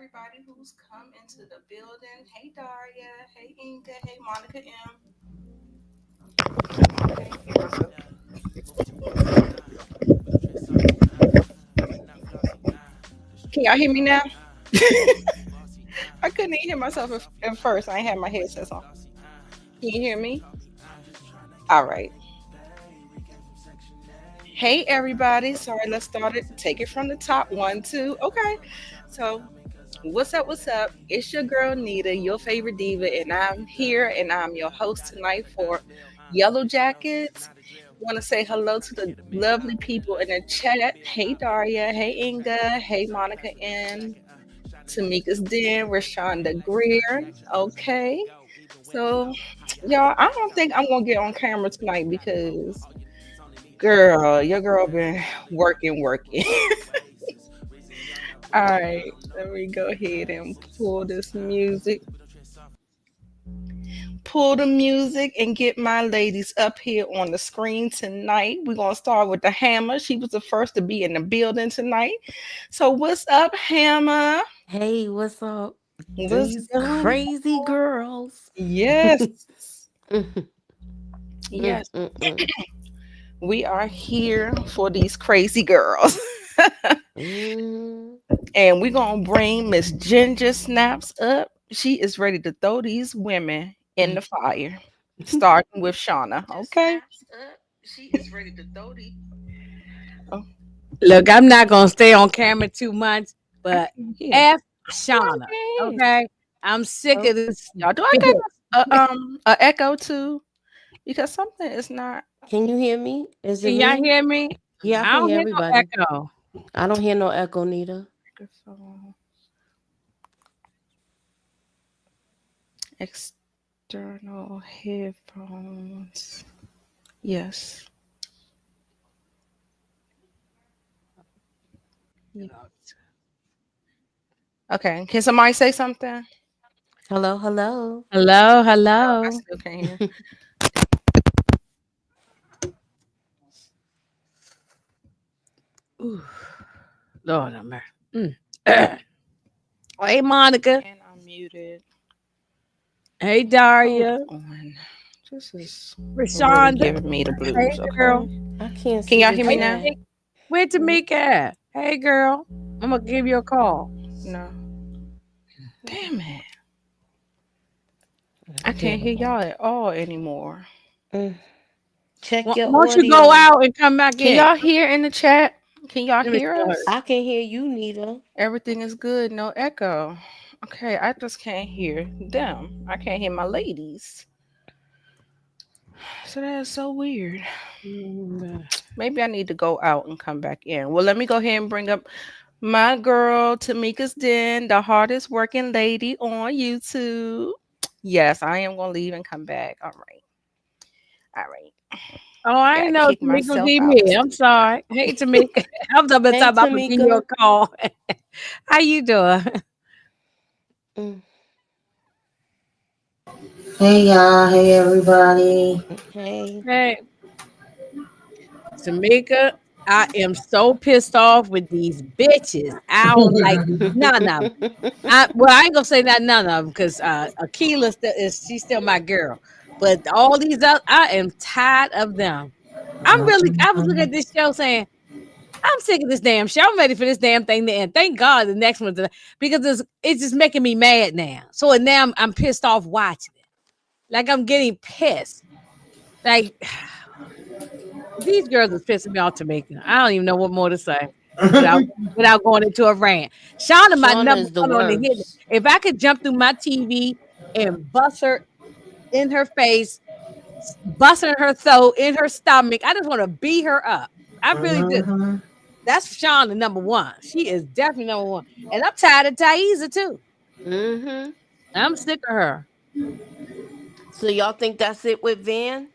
everybody who's come into the building. Hey Daria, hey Inga, hey Monica M. Can y'all hear me now? I couldn't even hear myself at first. I ain't had my headsets on. Can you hear me? All right. Hey everybody. Sorry, let's start it. Take it from the top. One, two. Okay. So what's up? What's up? It's your girl Nita, your favorite diva, and I'm here and I'm your host tonight for Yellowjackets. Want to say hello to the lovely people in the chat. Hey Daria, hey Inga, hey Monica N, Tamika's Den, Rashonda Greer. Okay, so y'all, I don't think I'm gonna get on camera tonight because girl, your girl been working. All right, let me go ahead and pull the music and get my ladies up here on the screen tonight. We're gonna start with the Hammer. She was the first to be in the building tonight. So what's up, Hammer? Hey, what's up? What's These going crazy on? girls. Yes, Mm, yes. mm, mm. We are here for these crazy girls. Mm. And we're gonna bring Miss Ginger Snaps up. She is ready to throw these women in the fire. Starting with Shauna. Okay. She is ready to throw these. Oh, Look, I'm not gonna stay on camera too much, I but can't hear. F Oh, Shauna. I can't. Okay, I'm sick Oh, of this. y'all, do I bitch. got a echo too? Because something is not. Can you hear me? Is it Can y'all me? hear me? Yeah, I I can don't hear hear no everybody. echo. I don't hear no echo, neither. Microphone external headphones. Yes. Yeah. Okay. Can somebody say something? Hello, hello. Hello, No, I hello. still can't hear. Ooh, Lord, I'm Hey, Monica. And I'm muted. Hey, Hold Daria. on. This is really Rashonda. giving me the Hey, blues. girl. Okay. I can't Can see y'all the hear me Hey, now? chat. Tamika. Where Tamika at? Hey, girl. I'm gonna give you a call. No. Damn it. I Yeah. can't hear y'all at all anymore. Mm. Check your Won't you go audio. out and come back Can in? y'all hear in the chat? Can y'all Let me hear show her. us? I can hear you, Nita. Everything is good, no echo. Okay, I just can't hear them. I can't hear my ladies. So that is so weird. Mm, Maybe I need to go out and come back in. Well, let me go ahead and bring up my girl, Tamika's Den, the hardest working lady on YouTube. Yes, I am going to leave and come back. All right. All right. Oh, I Got ain't to know kick Tamika was myself even out the here. I'm studio. sorry. Hey, Tamika. I'm talking Hey, about I'm gonna give you a Tamika. call. How you doing? Mm. Hey y'all, hey everybody. Hey. Hey, Tamika. I am so pissed off with these bitches. I don't like none of them. I ain't gonna say not none of them because Akila still is she's still my girl. But all these other, I am tired of them. I was looking at this show saying, I'm sick of this damn show. I'm ready for this damn thing to end. Thank God the next one's because it's just making me mad now. So now I'm pissed off watching it. Like I'm getting pissed. Like these girls is pissing me off to make. I don't even know what more to say without without going into a rant. Shauna, my Shauna number is the one on the hit. worst. If I could jump through my TV and bust her in her face, busting her throat in her stomach, I just want to beat her up. I really do. Mhm. That's Shauna number one. She is definitely number one. And I'm tired of Thaisa too. Mm-hmm. I'm sick of her. So y'all think that's it with Van?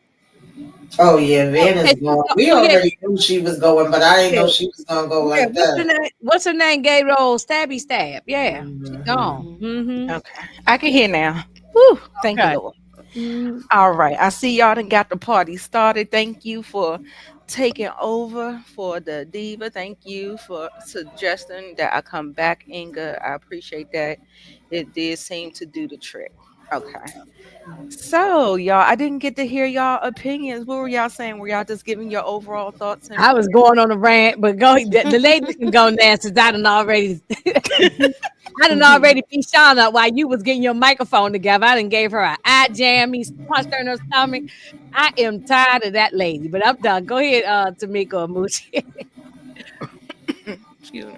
Oh yeah, Oh, Van is going. We oh, yeah, already knew she was going, but I didn't yeah, know she was gonna go yeah. like that. What's her name? Gay roll, stabby stab. Yeah, she Mhm. gone. Mm-hmm. Mm-hmm. Okay. I can hear now. Whew. Thank you, Okay. Lord. Mm, All right. I see y'all done got the party started. Thank you for taking over for the diva. Thank you for suggesting that I come back, Inga. I appreciate that. It did seem to do the trick. Okay. So, y'all, I didn't get to hear y'all opinions. What were y'all saying? Were y'all just giving your overall thoughts and I was going on a rant, but go the ladies can go now since I done already I done already beat Sean up while you was getting your microphone together. I done gave her an eye jam. He punched her in her stomach. I am tired of that lady, but I'm done. Go ahead, Tamika or Moochie. excuse me.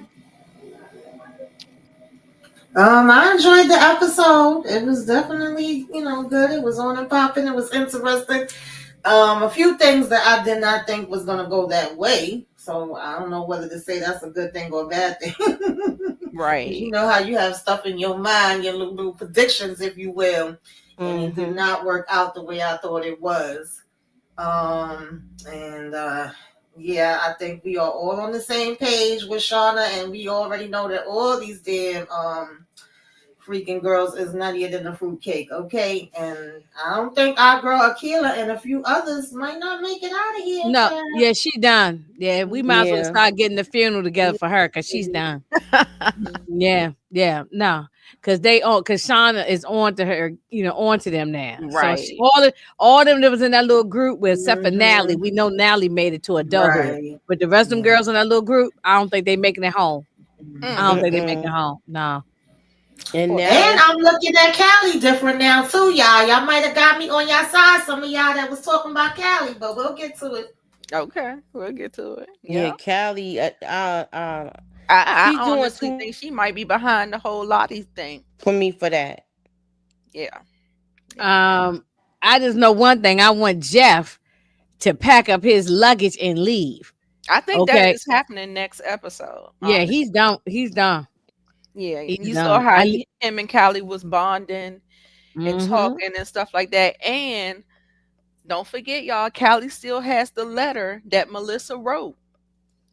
I enjoyed the episode. It was definitely, good. It was on and popping. It was interesting. A few things that I did not think was gonna go that way. So I don't know whether to say that's a good thing or a bad thing. You Right. know how you have stuff in your mind, your little predictions, if you will, and it did Mhm. not work out the way I thought it was. And yeah, I think we are all on the same page with Shauna, and we already know that all these damn freaking girls is nuttier than a fruitcake, okay? And I don't think our girl Akila and a few others might not make it out of here, No, child. yeah, she done. Yeah, we might as well Yeah. start getting the funeral together Yeah. for her because she's done. Yeah, yeah, no, because because Shauna is on to her, on to them now. So Right. all them that was in that little group with except for Nally, Mm-hmm. we know Nally made it to adulthood, Right. but the rest of them Yeah. girls in that little group, I don't think they making it home. I Mm. don't think they making it Mm-mm. home. No. And Well, now And it's I'm looking at Cali different now too, y'all. Y'all might have got me on your side, some of y'all that was talking about Cali, but we'll get to it. okay, we'll get to it. yeah, Yeah. Callie. I She's doing honestly too think she might be behind the whole Lottie thing. for me for that. Yeah. Yeah. Um, I just know one thing. I want Jeff to pack up his luggage and leave. I think that Okay. is happening next episode, Yeah, he's honestly. done. He's done. Yeah. He's You saw done. how him and Callie was bonding and Mm-hmm. talking and stuff like that. And don't forget, y'all, Callie still has the letter that Melissa wrote.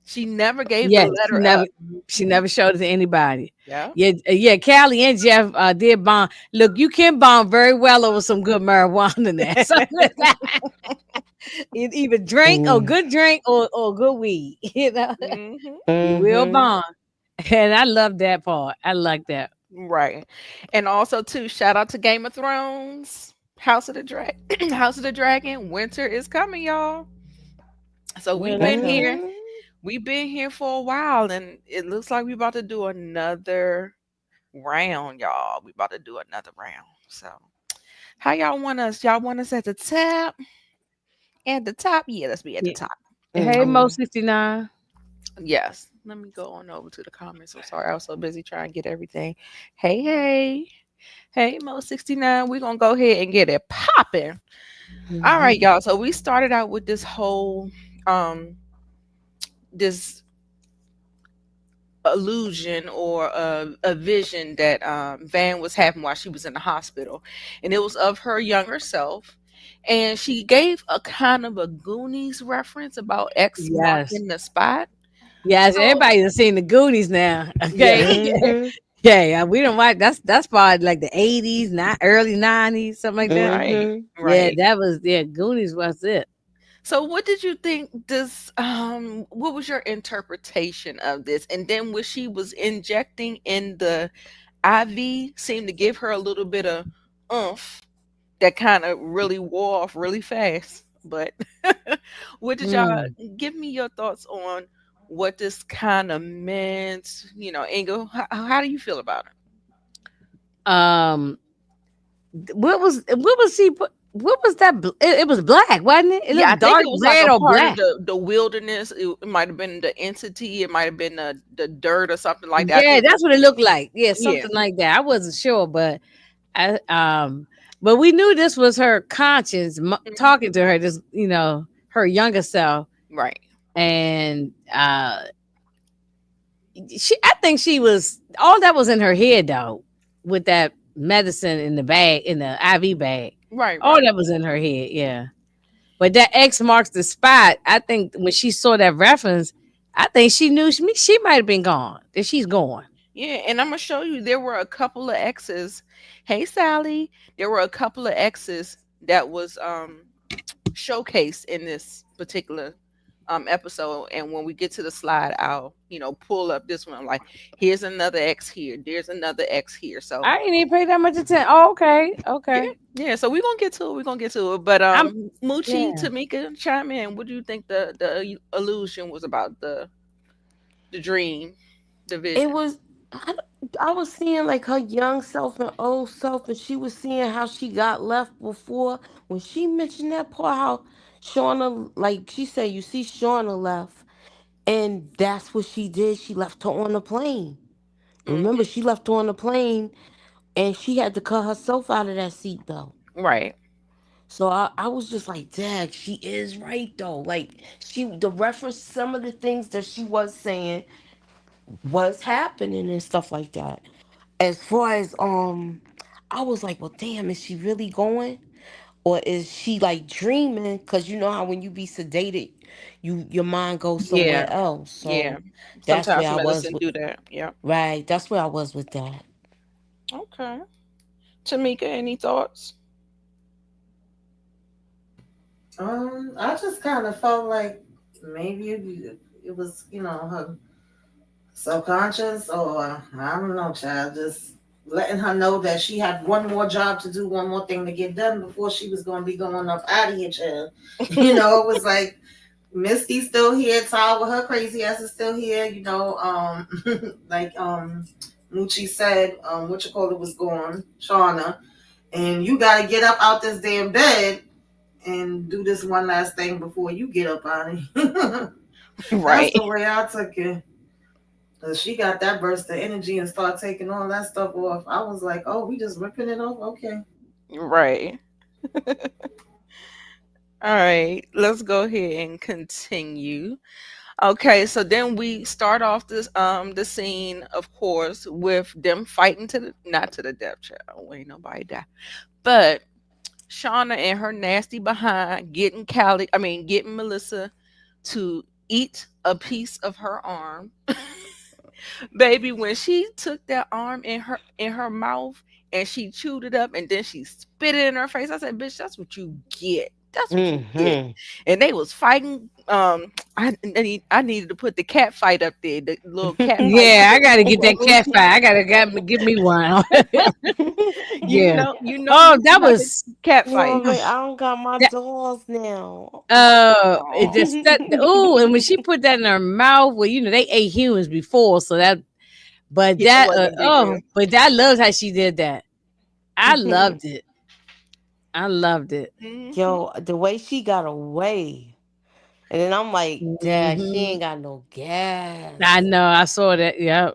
She never gave the Yes, letter up. she never showed it to anybody. Yeah. Yeah, yeah. Callie and Jeff did bond. Look, you can bond very well over some good marijuana now. So either drink or Mm. good drink or good weed. Hmm. You will Mhm. bond, and I love that part. I like that. Right. And also too, shout out to Game of Thrones. House of the House of the Dragon. Winter is coming, y'all. So Here that come. Mhm. we've been here for a while, and it looks like we're about to do another round, y'all. We about to do another round. So how y'all want us? Y'all want us at the top? At the top? Yeah, let's be at the Yeah. top. Hey, Mo Mhm. 69. Yes. Let me go on over to the comments. I'm sorry. I was so busy trying to get everything. Hey, hey. Hey, Mo 69. We're gonna go ahead and get it popping. All right, Mhm. y'all. So we started out with this whole this illusion or a vision that Van was having while she was in the hospital, and it was of her younger self. And she gave a kind of a Goonies reference about X Yes. marking the spot. Yes, So everybody has seen the Goonies now. yeah, Okay. Mhm. Yeah, we don't watch that's probably like the 80s, not early 90s, something like that. right, Mhm. Yeah, right. that was Goonies was it. So what did you think this what was your interpretation of this? And then when she was injecting in the IV seemed to give her a little bit of oomph that kind of really wore off really fast. But what did y'all Mm. give me your thoughts on what this kind of meant? Ingo, how do you feel about it? Um what was that it was black, wasn't it? It Yeah, I looked think dark it was like red a or part of black. the wilderness. It might have been the entity. It might have been the dirt or something like that. I Yeah, think. that's what it looked like. Yeah, Yeah. something like that. I wasn't sure, I but we knew this was her conscience Mhm. talking to her, just her younger self, Right. and I think she was all that was in her head though, with that medicine in the bag, in the IV bag. Right. All Right. that was in her head, yeah. But that X marks the spot. I think when she saw that reference, I think she knew she might have been gone. That she's gone. Yeah, and I'm gonna show you. There were a couple of X's. Hey, Sally. There were a couple of X's that was showcased in this particular episode, and when we get to the slide, I'll pull up this one. Like, here's another X here. There's another X here. So I didn't even pay that much attention. Oh, okay, yeah, okay. yeah. So we're gonna get to it. We're gonna get to it. But I'm Moochie, yeah. Tamika, chime in. What do you think the illusion was about? The dream, the It vision. was I, I was seeing like her young self and old self, and she was seeing how she got left before. When she mentioned that part, how Shauna, like she said, you see Shauna left, and that's what she did. She left her on the plane. Remember, Hmm. she left her on the plane, and she had to cut herself out of that seat though. Right. So I was just like, Dad, she is right though. Like the reference, some of the things that she was saying was happening and stuff like that. As far as I was like, well, damn, is she really going, or is she like dreaming? Because you know how when you be sedated, your mind goes Yeah. somewhere else. Yeah. So that's where Sometimes I was medicine with. do that. Yeah. Right, that's where I was with that. Okay. Tamika, any thoughts? I just kind of felt like maybe it was, her subconscious, or I don't know, child, just letting her know that she had one more job to do, one more thing to get done before she was going to be going up out of here, child. It was like Misty's still here, Ty with her crazy ass is still here, like Moochie said, what you call it was gone, Shauna, and you got to get up out this damn bed and do this one last thing before you get up out of here. That's Right. the way I took it. Cause she got that burst of energy and start taking all that stuff off. I was like, oh, we just ripping it off? Okay. Right. All right. Let's go ahead and continue. Okay, so then we start off the scene, of course, with them fighting to the not to the death, child. Ain't nobody die. But Shauna and her nasty behind getting Melissa to eat a piece of her arm. Baby, when she took that arm in her mouth and she chewed it up and then she spit it in her face, I said, "Bitch, that's what you get. That's what you get." Mm-hmm. And they was fighting. I needed to put the cat fight up there, the little cat fight Yeah, I scene gotta get before that cat Moochie. fight. I gotta give me one. Yeah. Oh, Moochie that about to was cat No, fight. but I don't got my that. dolls now. It Oh, just that. Oh, and when she put that in her mouth, well, they ate humans before, so that. But yeah, it that. wasn't a big deal. But I loved how she did that. I loved it. I loved it. Hmm. Yo, the way she got away. And then I'm like, Dad, she Hmm. ain't got no I gas. know. I saw that. Yeah.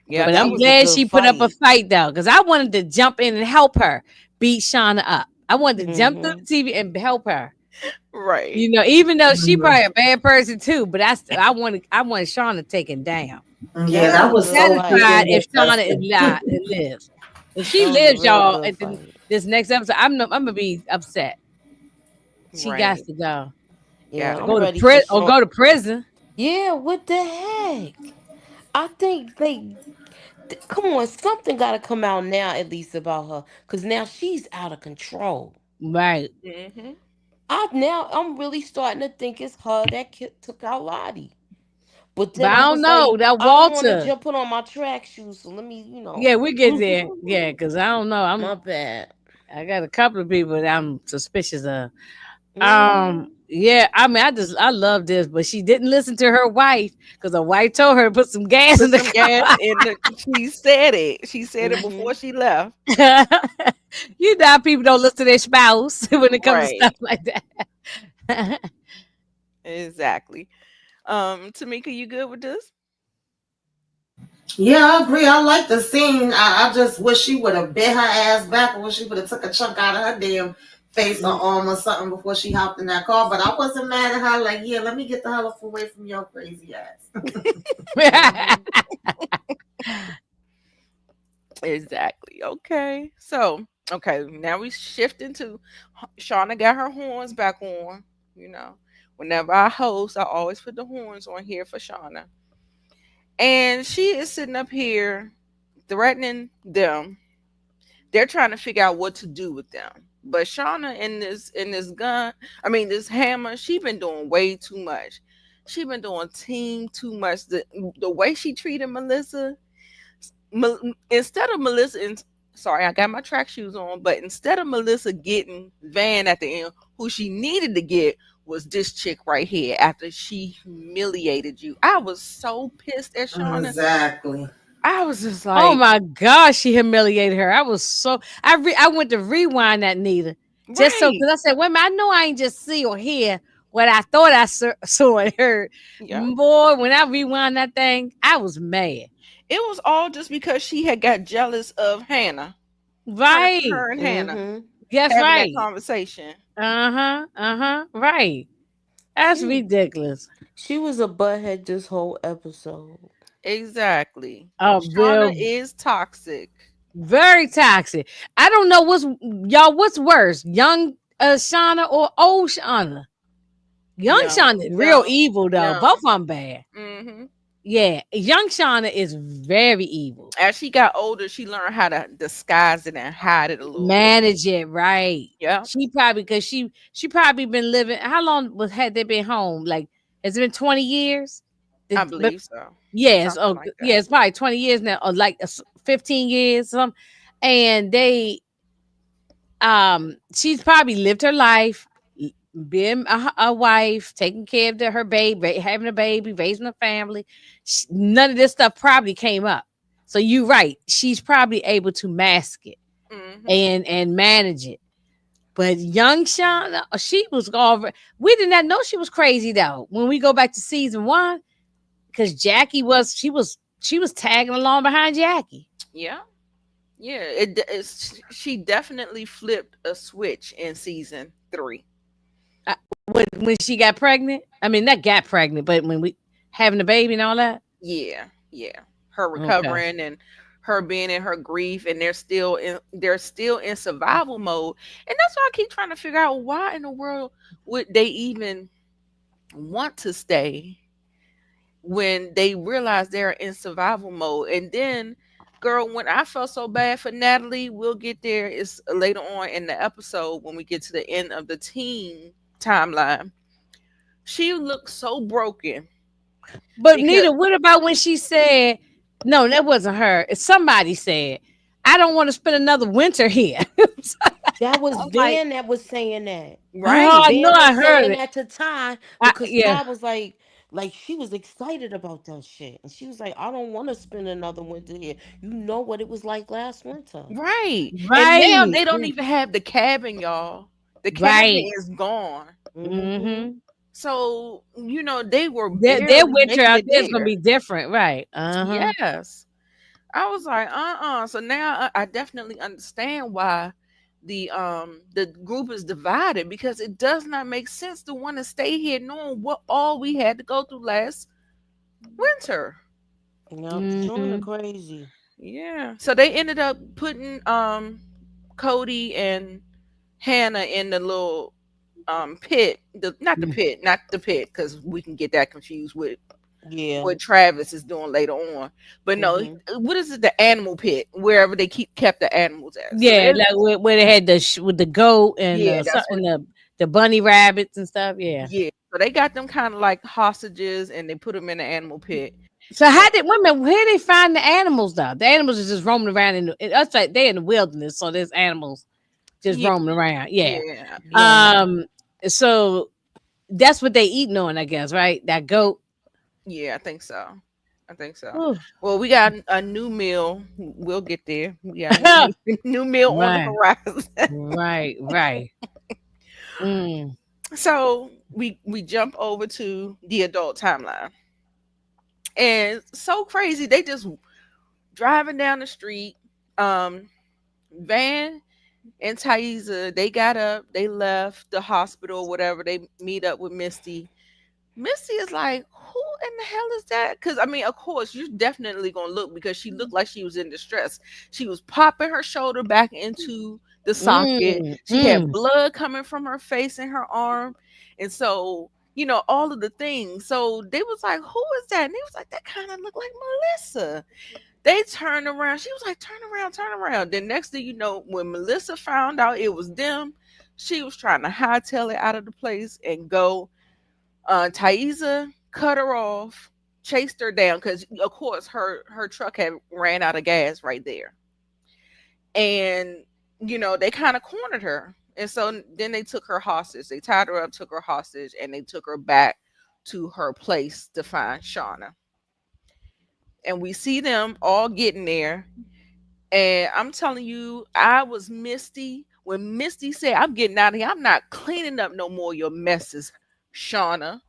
Yeah, But But that I'm she. was a glad good she put up a fight. fight though, because I wanted to jump in and help her beat Shauna up. I wanted to jump through Mm-hmm. the TV and help her. Right. Even though she Mhm. probably a bad person too, but I wanted Shauna taken down. Yeah, I That would was that a be was good so fight. satisfied freaking if Shauna is disgusting. lives. If she That was a lives, real y'all, good at fight. this next episode, I'm gonna be upset. She got Right. to go Yeah, Gotta I'm go to go. ready for Sean. go to prison. Yeah, what the heck? I think come on, something got to come out now at least about her, cause now she's out of control. Right. Hmm. I'm really starting to think it's her that took out Lottie. But But then I I don't was like, know that I don't want to Walter. jump put on my track shoes, so let me, Yeah, we get there. Yeah, because I don't know. my bad. I got a couple of people that I'm suspicious of. Hmm. Yeah, I love this, but she didn't listen to her wife because her wife told her to put some gas in Put the some gas car. in the. She said it. She said it before Hmm. she left. How people don't listen to their spouse when it comes to stuff Right. like that. Exactly. Tamika, you good with this? Yeah, I agree. I like the scene. I just wish she would have bit her ass back, or wish she would have took a chunk out of her damn face or arm or something before she hopped in that car. But I wasn't mad at her. Like, yeah, let me get the hell away from your crazy ass. Hmm. Exactly. Okay. So, okay, now we shift into Shauna got her horns back on. You know, whenever I host, I always put the horns on here for Shauna. And she is sitting up here threatening them. They're trying to figure out what to do with them. But Shauna in this gun, I mean this hammer, she been doing way too much. She been doing team too much. The way she treated Melissa, instead of Melissa, sorry, I got my track shoes on, but instead of Melissa getting Van at the end, who she needed to get was this chick right here after she humiliated you. I was so pissed at Shauna. Exactly. I was just Oh like, my gosh, she humiliated her. I was so I went to rewind that Nita just so right. because I said, wait a minute, I know I ain't just see or hear what I thought I saw and heard. Yeah. Boy, when I rewind that thing, I was mad. It was all just because she had got jealous of Hannah. Right. Her and Hannah Mm-hmm. That's having that right. conversation. Uh-huh. Uh-huh. Right. That's She ridiculous. she was a butthead this whole episode. Exactly. Oh, Shauna Bill, is toxic. very toxic. I don't know what's worse, young Shauna or old Shauna. Young Young, Shauna is real young, evil though. Both young. of them bad. Hmm. Yeah, young Shauna is very evil. As she got older, she learned how to disguise it and hide it a little bit. Manage it right. Yeah, She probably because she probably been living. How long was had they been home? Like has it been 20 years? I But believe so. yes, Something oh like yeah, that. it's probably 20 years now, or like 15 years. Some, and they she's probably lived her life, being a wife, taking care of her baby, having a baby, raising a family. None of this stuff probably came up. So you're right. She's probably able to mask it Hmm. and manage it. But young Shauna, she was all. We did not know she was crazy though. When we go back to season one, because Jackie was she was tagging along behind Jackie. Yeah, yeah. She definitely flipped a switch in season 3. Uh, when she got pregnant, I mean not got pregnant, but when we having a baby and all that. Yeah, yeah. Her Okay. recovering and her being in her grief, and they're still in survival mode, and that's why I keep trying to figure out why in the world would they even want to stay when they realize they're in survival mode. And then, girl, when I felt so bad for Natalie, we'll get there. It's later on in the episode when we get to the end of the teen timeline. She looked so broken But because Nita, what about when she said, no, that wasn't her. It's somebody said, I don't want to spend another winter here. That was I'm like, Van that was saying that. oh, right. I know Van I was heard saying it. that to Ty because Yeah. Ty was like she was excited about that shit. And she was like, I don't want to spend another winter here. You know what it was like last winter. Right. And now Right. they don't even have the cabin, y'all. The cabin Right. is gone. Mm-hmm. Mm-hmm. So, they were Their barely winter making out it there is gonna there. be different, right? Uh-huh. Yes. I was like, So now I definitely understand why the group is divided, because it does not make sense to want to stay here knowing what all we had to go through last winter. Yep, Shauna Mm-hmm. crazy. Yeah. So they ended up putting Cody and Hannah in the little pit, not the pit, because we can get that confused with Yeah. what Travis is doing later on. But no, Mm-hmm. what is it? The animal pit, wherever they kept the animals at. So Yeah, they, like where they had with the goat and yeah, that's what. the bunny rabbits and stuff. Yeah. Yeah, so they got them kind of like hostages, and they put them in the animal pit. So And how did women? Where they find the animals though? The animals are just roaming around us like they in the wilderness, so there's animals just yeah, roaming around. Yeah. yeah, Yeah. Um. So that's what they eating on, I guess, right? That goat. yeah. I think so. I think so. Ooh. Well, we got a new meal. We'll get there. We got a new, new meal on the Right. horizon. Right. Right. Mm. So we jump over to the adult timeline, and so crazy. They just driving down the street. Um, Van and Thaisa, they got up, they left the hospital, or whatever. They meet up with Misty. Misty is like, who in the hell is that? Because I mean, of course, you're definitely gonna look, because she looked like she was in distress. She was popping her shoulder back into the socket. Mm. She had Mm. blood coming from her face and her arm, and so all of the things. So they was like, who is that? And they was like, that kind of looked like Melissa. They turned around. She was like, turn around, turn around. Then next thing you know, when Melissa found out it was them, she was trying to hightail it out of the place and go. Thaisa cut her off, chased her down because of course her truck had ran out of gas right there. And they kind of cornered her. And so then they took her hostage. They tied her up, took her hostage, and they took her back to her place to find Shauna. And we see them all getting there. And I'm telling you, I was Misty. When Misty said, I'm getting out of here, I'm not cleaning up no more of your messes, Shauna.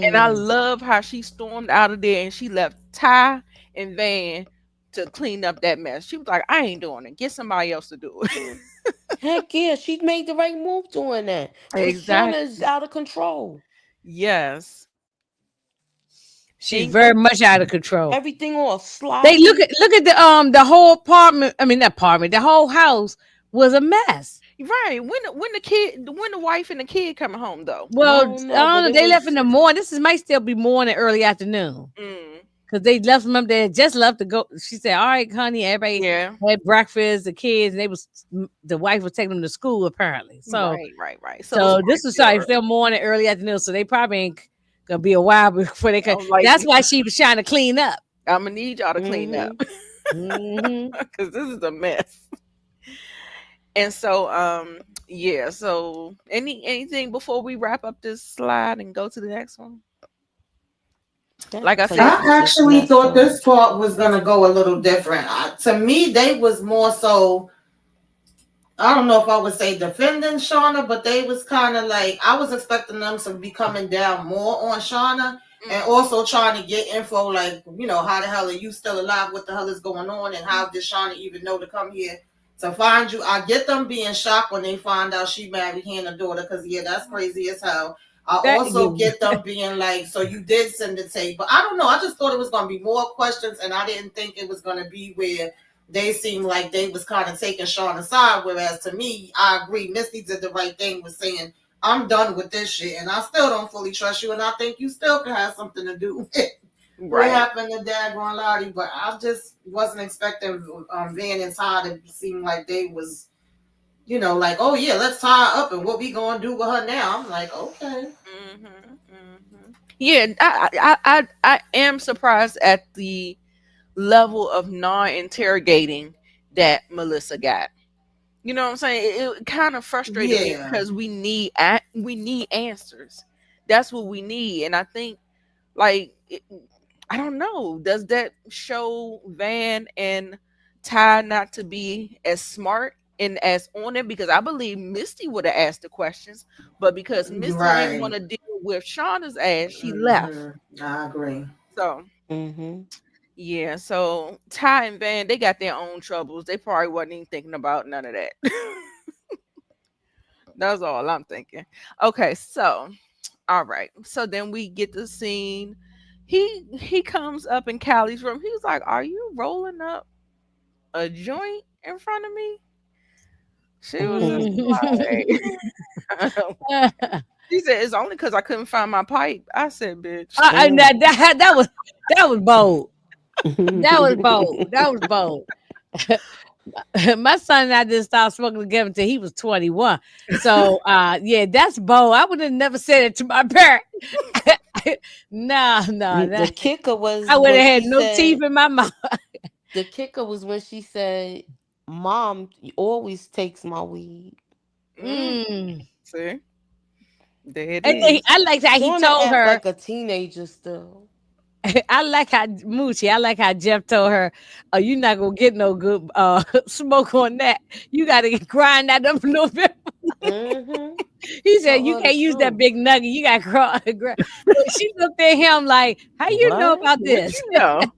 And I Mm. love how she stormed out of there and she left Ty and Van to clean up that mess. She was like, I ain't doing it. Get somebody else to do it. Heck yeah, she made the right move doing that. Cause Shauna is Exactly. out of control. Yes. She's And very much out of control. Everything all They sloppy. look at the whole apartment. I mean, not apartment. The whole house was a mess. right. When the wife and the kid coming home though. I Well, I don't know, but don't know. it They left in was the morning. This is might still be morning, early afternoon. Mm, Because they left them up there, just left to go. She said, "All right, honey, everybody yeah. had breakfast. The kids, and the wife was taking them to school apparently. So, Right, right, right. So it's so probably this was still like early. still morning, early afternoon. So they probably ain't gonna be a while before they come. I'm like, That's why she was trying to clean up. I'm gonna need y'all to clean up mm-hmm. Hmm. because this is a mess. And so, yeah. So, anything before we wrap up this slide and go to the next one? That Like I place said, was I just actually messed thought up. this part was gonna go a little different. To me, they was more so, I don't know if I would say defending Shauna, but they was kind of like, I was expecting them to be coming down more on Shauna and mm, also trying to get info like, how the hell are you still alive? What the hell is going on? And how did Shauna even know to come here to find you? I get them being shocked when they find out she married Hannah's daughter because, yeah, that's crazy as hell. I That also get them being like, so you did send the tape. But I don't know. I just thought it was going to be more questions and I didn't think it was going to be where they seemed like they was kind of taking Sean aside. Whereas to me, I agree, Misty did the right thing with saying, I'm done with this shit, and I still don't fully trust you, and I think you still can have something to do with what right. happened to Daggone Lottie. But I just wasn't expecting Van and Todd to seem like they was, like, oh yeah, let's tie her up, and what we gonna do with her now? I'm like, okay. Hmm. Hmm. Yeah, I am surprised at the level of non-interrogating that Melissa got. You know what I'm saying? It kind of frustrated me Yeah. because we need answers. That's what we need, and I think like I don't know. Does that show Van and Ty not to be as smart and as on it? Because I believe Misty would have asked the questions, but because Misty didn't want Right. to deal with Shauna's ass, she left. Hmm. I agree. So Mm-hmm. yeah, so Ty and Van, they got their own troubles. They probably wasn't even thinking about none of that. That's all I'm thinking. Okay, so all right. So then we get the scene. He comes up in Callie's room. He was like, "Are you rolling up a joint in front of me?" She was just Mm-hmm. like, she said, "It's only because I couldn't find my pipe." I said, "Bitch." and Mm-hmm. that was bold. That was bold. That was bold. My son and I didn't start smoking together until he was 21. So yeah, that's bold. I would have never said it to my parent. No, no, The that kicker I was would when have had she no teeth said, in my mouth. Mom always takes my weed. Mm, Mm. see, there it And then is. I liked how he Shauna told act her. like a teenager still. I like how Moochie. I like how Jeff told her, "Oh, you're not gonna get no good smoke on that. You got to grind that up a little bit." Mm-hmm. He said, Tell "You her the can't use that truth. big nugget. You got to grind." So she looked at him like, "How you know What? about What this?" you know?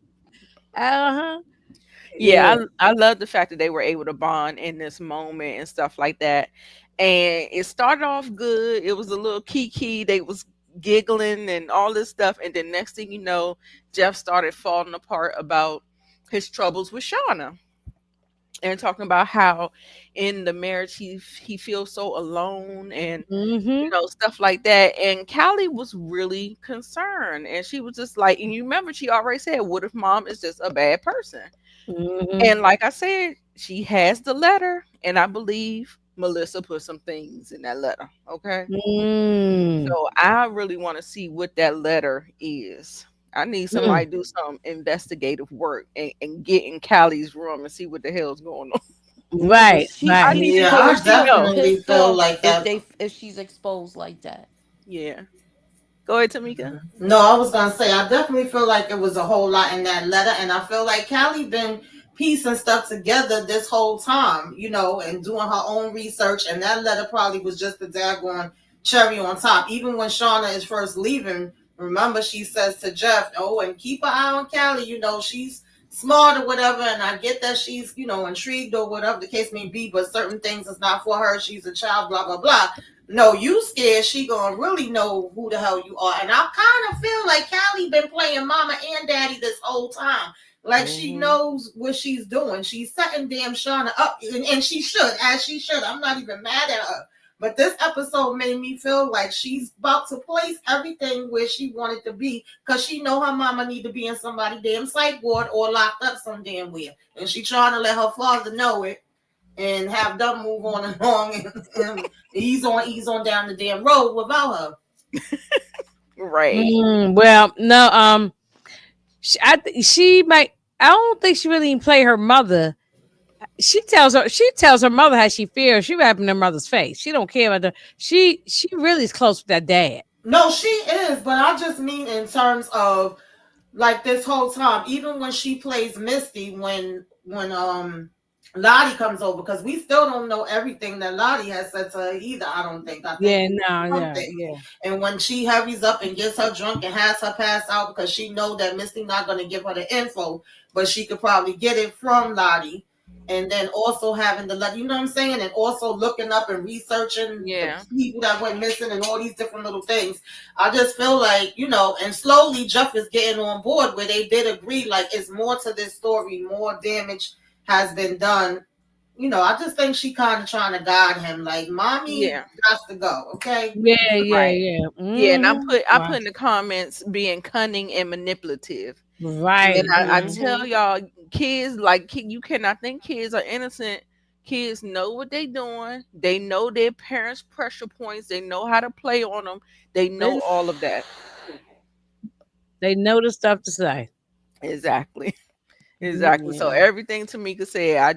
Uh huh. Yeah. Yeah, I love the fact that they were able to bond in this moment and stuff like that. And it started off good. It was a little kiki. They was giggling and all this stuff. And then next thing you know, Jeff started falling apart about his troubles with Shauna and talking about how in the marriage he feels so alone and Mm-hmm. stuff like that. And Callie was really concerned, and she was just like, and you remember she already said, "What if mom is just a bad person?" Mm-hmm. And like I said, she has the letter, and I believe. Melissa put some things in that letter. Okay. Mm. So I really want to see what that letter is. I need Mm. somebody to do some investigative work and get in Callie's room and see what the hell's going on. Yeah, cause Right, I right. need to Yeah, know I what she she gonna be know. definitely pissed feel off like that. if she's exposed like that. Yeah. Go ahead, Tamika. No, I was gonna say I definitely feel like it was a whole lot in that letter, and I feel like Callie been piecing stuff together this whole time, and doing her own research, and that letter probably was just the daggone cherry on top. Even when Shauna is first leaving, remember she says to Jeff, "Oh, and keep an eye on Callie. She's smart or whatever, and I get that she's intrigued or whatever the case may be, but certain things is not for her. She's a child, blah blah blah." No, you scared she gonna really know who the hell you are. And I kind of feel like Callie been playing mama and daddy this whole time. Like she Hmm. knows what she's doing. She's setting damn Shauna up, and she should, as she should. I'm not even mad at her. But this episode made me feel like she's about to place everything where she wanted to be because she know her mama need to be in somebody damn psych ward or locked up some damn where. And she trying to let her father know it and have them move on along and ease on down the damn road without her. Right. Well, no, she might. I don't think she really even play her mother. She tells her mother how she feels. She rapping her mother's face. She don't care about the. She really is close with that dad. No, she is, but I just mean in terms of like this whole time, even when she plays Misty, when Lottie comes over, because we still don't know everything that Lottie has said to her either. I don't think. I think Yeah, we know no, some yeah, things. yeah. And when she hurries up and gets her drunk and has her pass out because she know that Misty not gonna give her the info, but she could probably get it from Lottie. And then also having the you know what I'm saying, and also looking up and researching the Yeah. people that went missing and all these different little things. I just feel like, and slowly Jeff is getting on board where they did agree, like, it's more to this story, more damage has been done. I just think she kind of trying to guide him, like, mommy Yeah. got to go, okay? Yeah, yeah, Right. yeah. Yeah, and I Right, put in the comments being cunning and manipulative. And right. I Yeah. tell Hmm. y'all, kids like you cannot think kids are innocent. Kids know what they doing. They know their parents' pressure points. They know how to play on them. They They know all of that. they know the stuff to say. Exactly. Exactly. So Yeah. everything Tamika said, I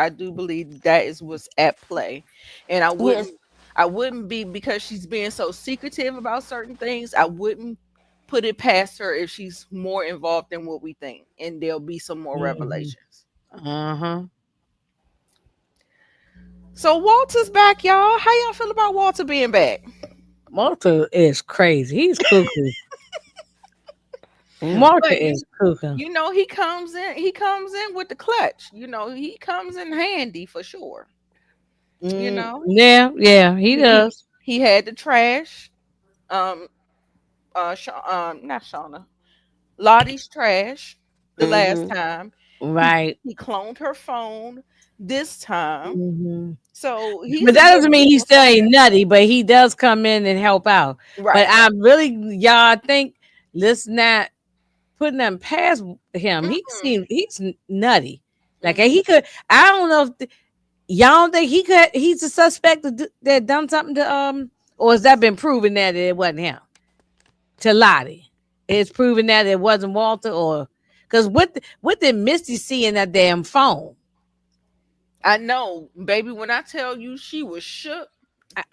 do believe that is what's at play, and Yes. I wouldn't be because she's being so secretive about certain things. I wouldn't put it past her if she's more involved than what we think, and there'll be some more Hmm. revelations. Uh-huh. So Walter's back, y'all. How y'all feel about Walter being back? Martha is crazy. He's cuckoo. Mm. Martha But is cuckoo. he comes in with the clutch. He comes in handy for sure. You know, Yeah, yeah, he he does. he had the trash. Um, not Shauna. Lottie's trash the last Hmm. time. Right. He cloned her phone this time. Hmm. So But he's a that good doesn't mean he resource still to ain't have. nutty, but he does come in and help out. But Right. I really, y'all, I think let's not putting them past him. Mm-mm. He's nutty. Like Hmm. he could. I don't know if y'all don't think he could. He's a suspect that done something to or has that been proven that it wasn't him to Lottie? It's proven that it wasn't Walter or because what did Misty see in that damn phone? I know, baby. When I tell you she was shook,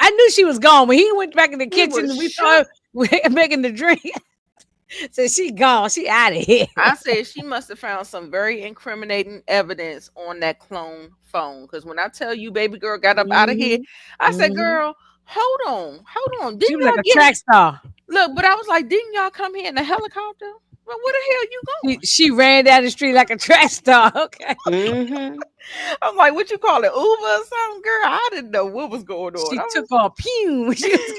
I knew she was gone when he went back in the he kitchen was and we saw shook. her making the drink. So she gone. She out of here. I said she must have found some very incriminating evidence on that clone phone. Because when I tell you, baby girl got up out of here, Hmm. I said, Hmm. "Girl, hold on. She Didn't was like y'all a get track star. look?" But I was like, "Didn't y'all come here in a helicopter? Well, where the hell you going?" She ran down the street like a track star. Okay. Hmm. I'm like, "What you call it, Uber or something, girl?" I didn't know what was going on. She I took was, off pew. She was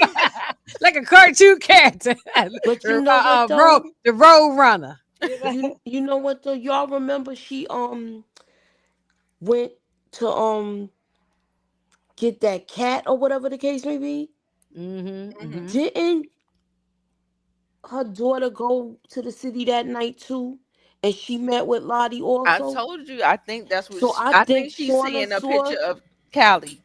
like a cartoon character. But you know what though? The road runner. You know what though? Y'all remember she went to get that cat or whatever the case may be? Hmm. mhm. Hmm. Didn't her daughter go to the city that night too? And she met with Lottie I also? told you. I think that's what So I I think think she's Shauna seeing a saw picture of Callie.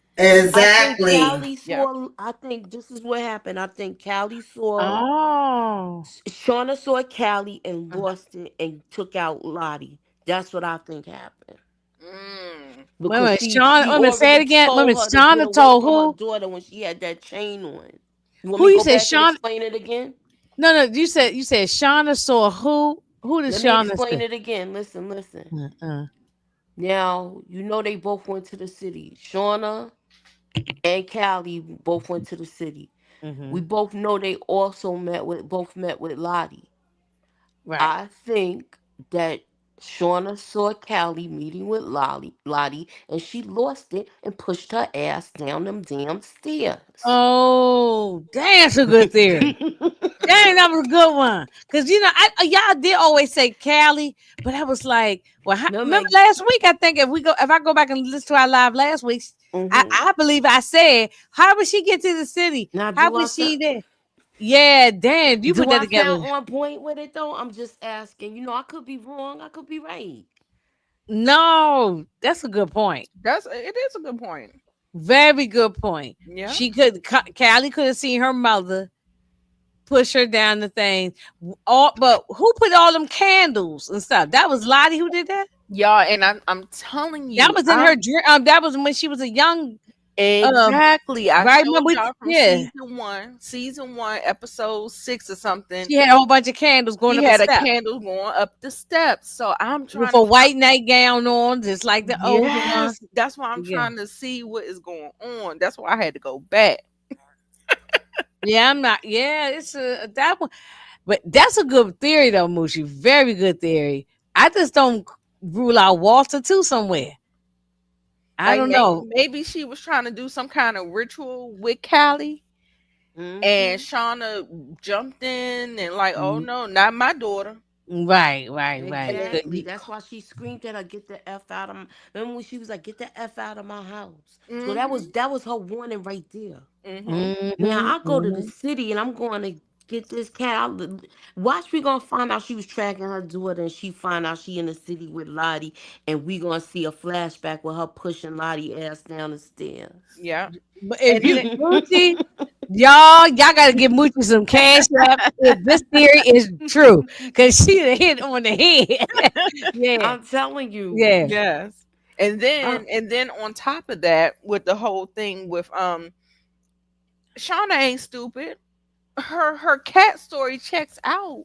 I think Exactly. Callie Yep. saw. I think this is what happened. I think Callie saw. Oh. Shauna saw Callie and Uh-huh. lost it and took out Lottie. That's what I think happened. Mm. Wait a Because minute, she Sean. Wait a minute, say it already again. Wait a told minute, her to get Shauna away told from her who? daughter when she had that chain on. You want Who me to you go said back and Sean? explain it again? No, no, you said Shauna saw who? Who did Let me Shauna explain say? it again. Listen, listen. Uh, Now, you know they both went to the city. Shauna and Callie both went to the city. We mm-hmm. both know they also met with Lottie. Right. I think that Shauna saw Callie meeting with Lottie, and she lost it and pushed her ass down them damn stairs. Oh, that's a good theory. Dang, that was a good one. Cause y'all did always say Cali, but I was like, well, No remember man. last week? I think if I go back and listen to our live last week, I, Hmm. I believe I said, how would she get to the city? Now, How was she there? Yeah, damn, you put do that I together. sound on point with it though? I'm just asking. I could be wrong. I could be right. No, that's a good point. It is a good point. Very good point. Yeah. She could, Callie could have seen her mother push her down the thing. All, but who put all them candles and stuff? That was Lottie who did that. Y'all, and I'm telling That you, was in I her dream. That was when she was a young. exactly. I Right? showed Remember? y'all from Yeah, season 1, episode 6 or something. she had a whole bunch of candles going She up a had a step candle going up the steps. So I'm with trying a to find. white nightgown on, just like the older one. Yes, that's why I'm Yeah, trying to see what is going on. That's why I had to go back. yeah. I'm not. Yeah, it's that one. But that's a good theory, though, Mushi. Very good theory. I just don't rule out Walter too somewhere. I Like don't know. maybe she was trying to do some kind of ritual with Callie, and Hmm. Shauna jumped in and like, oh Mm, no, not my daughter. right, right, right. Exactly. That's why she screamed at her, "Get the f out of!" Remember when she was like, "Get the f out of my house." So that was Mhm. that was her warning right there. Mhm. Now Mm-hmm, I go to the mm-hmm. city and I'm going to get this cat. Watch, we gonna find out she was tracking her daughter, and she find out she in the city with Lottie, and we gonna see a flashback with her pushing Lottie ass down the stairs. Yeah. But if And you then Moochie, y'all gotta give Moochie some cash up if this theory is true. Cause she done hit on the head. Yeah, I'm telling you. yeah. yes. Uh, And then on top of that, with the whole thing with Shauna ain't stupid. Her cat story checks out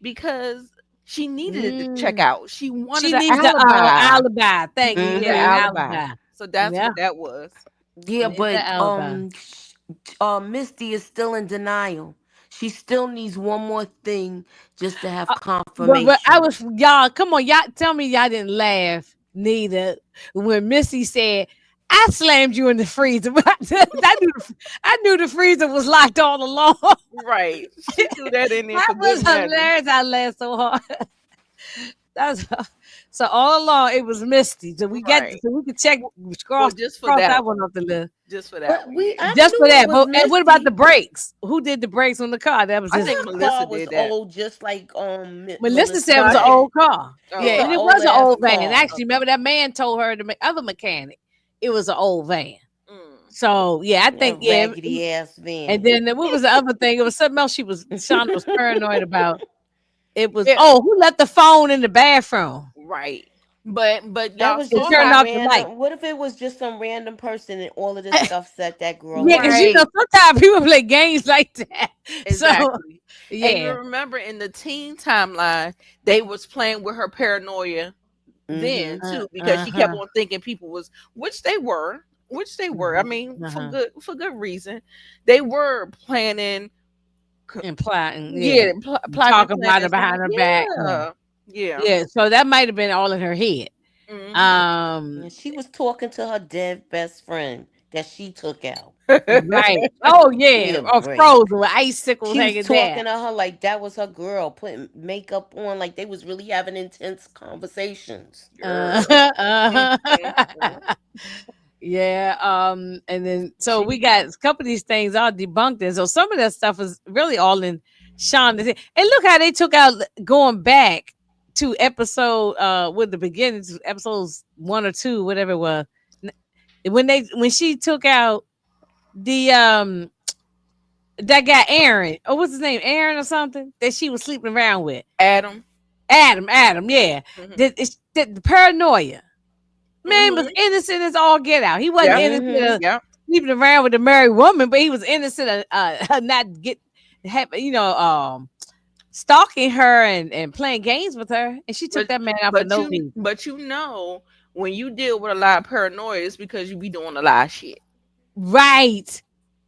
because she needed it to check Mm. out. She wanted She an needs the alibi. alibi. She Thank you. needed an Yeah, hmm alibi. alibi. So that's Yeah, what that was. Yeah, needs the but alibi. Misty is still in denial. She still needs one more thing just to have But I confirmation. was y'all. Come on, y'all. Tell me y'all didn't laugh neither when Missy said, "I slammed you in the freezer." But I knew the freezer was locked all along. Right. She threw that in there That for good was measure. hilarious. I laughed so hard. That's so all along it was Misty. Right. So we could check Well, cross just for cross that that one one. off the list. Just for that But one, we yeah. I Just for knew it that. was But and what about the Misty. brakes? Who did the brakes on the car? That was I Well, just think her Melissa car was did that. old, just like Melissa said Melissa it No, was I an think. said. old car. It's Yeah, Oh, an and it old was an ass old van. car. Actually, remember that man told her the other mechanic it was an old van. mm. So yeah, I That think yeah. raggedy ass And van. then what was the other thing? It was something else. Shauna was paranoid about. It was Yeah, who left the phone in the bathroom? right. But That y'all was And saw just turned how some off the light. random. What if it was just some random person and all of this stuff set that girl Yeah, because off? right. sometimes people play games like that. So Exactly. And you yeah. remember in the teen timeline, they was playing with her paranoia then Mm-hmm. too, because she kept Uh-huh. on thinking people was, which they were. I Uh-huh. mean, Uh-huh. for good reason. They were planning, Plotting, yeah. yeah, plotting Talk and about planning her behind something. her back. Yeah. Yeah, yeah. Yeah. So that might have been all in her head. Hmm. Um, And she was talking to her dead best friend that she took out. right. Oh Give me yeah. a Or break. frozen with icicles She was hanging there. talking to her like that was her girl, putting makeup on, like they was really having intense conversations. Girl. Uh-huh. Mhm. Yeah. And then so She we got a couple of these things all debunked. And so some of that stuff is really all in Shonda's head. And look how they took out going back to episode with the beginning to episodes 1 or 2, whatever it was. when she took out the that guy Aaron, or what's his name, Aaron or something, that she was sleeping around with. Adam. Adam, yeah. Hmm. The paranoia. Man was Hmm. innocent as all get out. He wasn't Yep. innocent of Mm-hmm. Yep. sleeping around with a married woman, but he was innocent of not stalking her and playing games with her. And she took But that man out for but no you reason. but you know when you deal with a lot of paranoia, it's because you be doing a lot of shit. Right,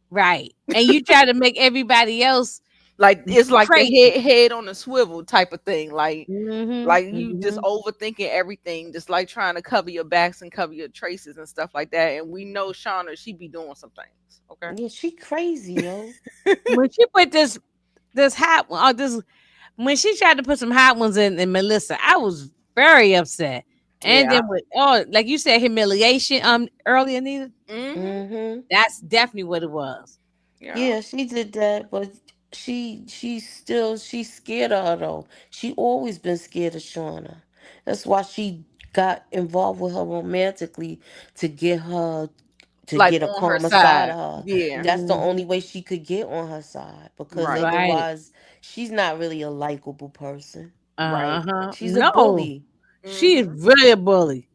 right. And you try to make everybody else Like it's like the crazy. head on a swivel type of thing. Mm-hmm. Like you just Mm-hmm. overthinking everything, just like trying to cover your backs and cover your traces and stuff like that. And we know Shauna, she be doing some things. Okay. Yeah, she crazy, yo. When she put this hot one, this when she tried to put some hot ones in Melissa, I was very upset. And Yeah. then with like you said, humiliation earlier, Nita, Mm-hmm. Mm-hmm. that's definitely what it was. Yeah. Yeah, she did that, but she's scared of her though. She always been scared of Shauna. That's why she got involved with her romantically to get her to Like get a on her calmer side side. of her. Yeah. That's the only Mhm. way she could get on her side because Right. Right. otherwise she's not really a likable person. Right. Uh-huh. She's a No. bully. She is Mm-hmm. really a bully.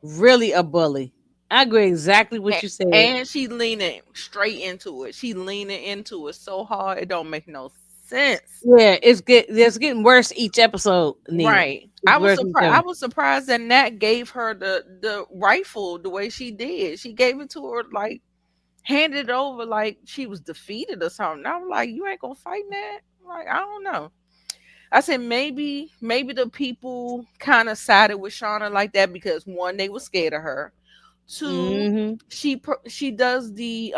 Really a bully. I agree exactly what you said. And she leaning straight into it. She leaning into it so hard it don't make no sense. Yeah, it's getting worse each episode, Nita. Right. It's worse each I episode. was surprised that Nat gave her the rifle the way she did. She gave it to her like handed it over like she was defeated or something. I was like, you ain't gonna fight Nat? Like, I don't know. I said maybe the people kind of sided with Shauna like that because one, they were scared of her. Two, Mm-hmm. she does the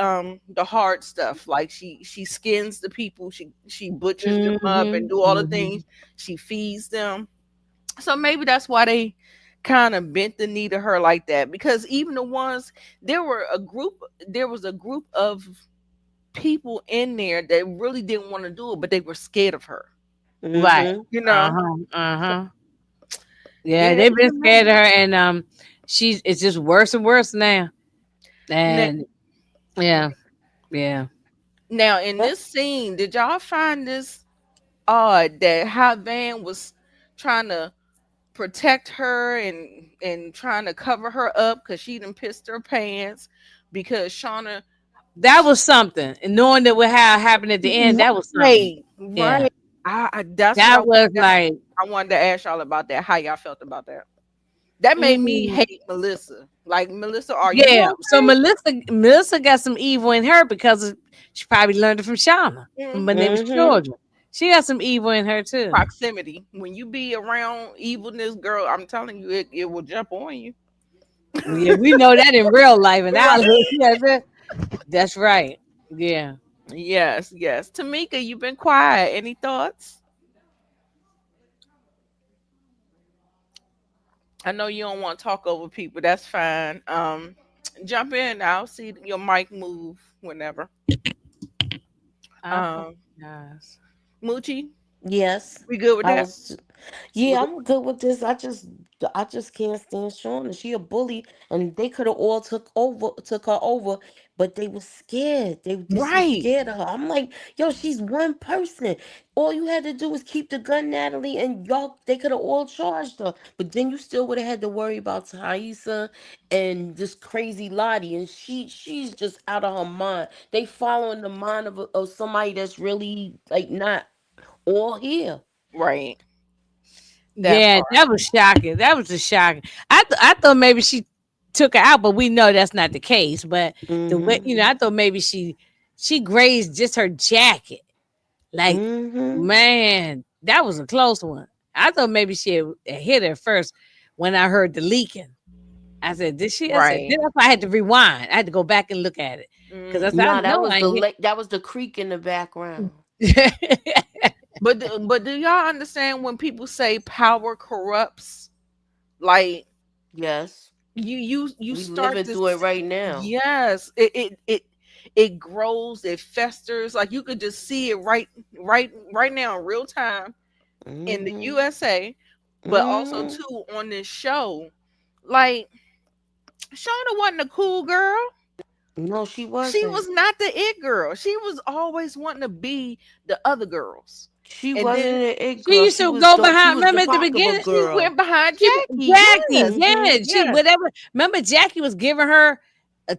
hard stuff, like she skins the people, she butchers them up and Mm-hmm. do all the Mm-hmm. things. She feeds them, so maybe that's why they kind of bent the knee to her like that, because even the ones, there was a group of people in there that really didn't want to do it, but they were scared of her, Right. Mm-hmm. you know. Uh-huh. Uh-huh. Yeah, Yeah, they've it's been scared of amazing. her, and it's just worse and worse now. Now, And yeah, yeah. now in Yep. this scene, did y'all find this odd that how Van was trying to protect her and trying to cover her up because she done pissed her pants because Shauna. That was something. And knowing that what how happened at the end, that was something. Right, Yeah. right. That's what That was like, I wanted to ask y'all about that. How y'all felt about that? That made me mm, hate Melissa. Like, Melissa, are you yeah. So okay? Melissa got some evil in her because she probably learned it from Shauna from when they was Mm-hmm. children. She got some evil in her too. Proximity. When you be around evilness, girl, I'm telling you, it will jump on you. Yeah, we know that in real life, and I Right. yeah, that's right. Yeah. Yes, yes. Tamika, you've been quiet. Any thoughts? I know you don't want to talk over people. That's fine. Jump in. I'll see your mic move whenever. I Um, apologize. Moochie, Yes. we good with I that? was We Yeah, good? I'm good with this. I just can't stand Shauna. She a bully, and they could have all took her over, but they was scared. They just was Right, scared of her. I'm like, yo, she's one person. All you had to do was keep the gun, Natalie, and y'all. They could have all charged her, but then you still would have had to worry about Thaisa and this crazy Lottie, and she's just out of her mind. They following the mind of somebody that's really like not all here. right. That Yeah, part. that was shocking. That was just shocking. I thought maybe she took her out, but we know that's not the case. But the way Mm-hmm. I thought maybe she grazed just her jacket. Like, Mm-hmm. man, that was a close one. I thought maybe she had hit her first when I heard the leaking. I said, did she? I said, Right. then that's why I had to rewind. I had to go back and look at it because I said, I Nah, that know was I the ain't that was the creek in the background. hit. But do y'all understand when people say power corrupts? Like, Yes, you we start living to through it right now. yes, it grows, it festers. Like you could just see it right now in real time in the Mm-hmm. USA, but also Mm-hmm. too on this show. Like Shauna wasn't a cool girl. No, she She wasn't. was not the it girl. She was always wanting to be the other girls. She And wasn't then an it She girl. used to go She behind. was the Remember at the popular beginning, she girl. went behind she Jackie. Jackie, Yes. yeah, she Yes. whatever. Remember, Jackie was giving her,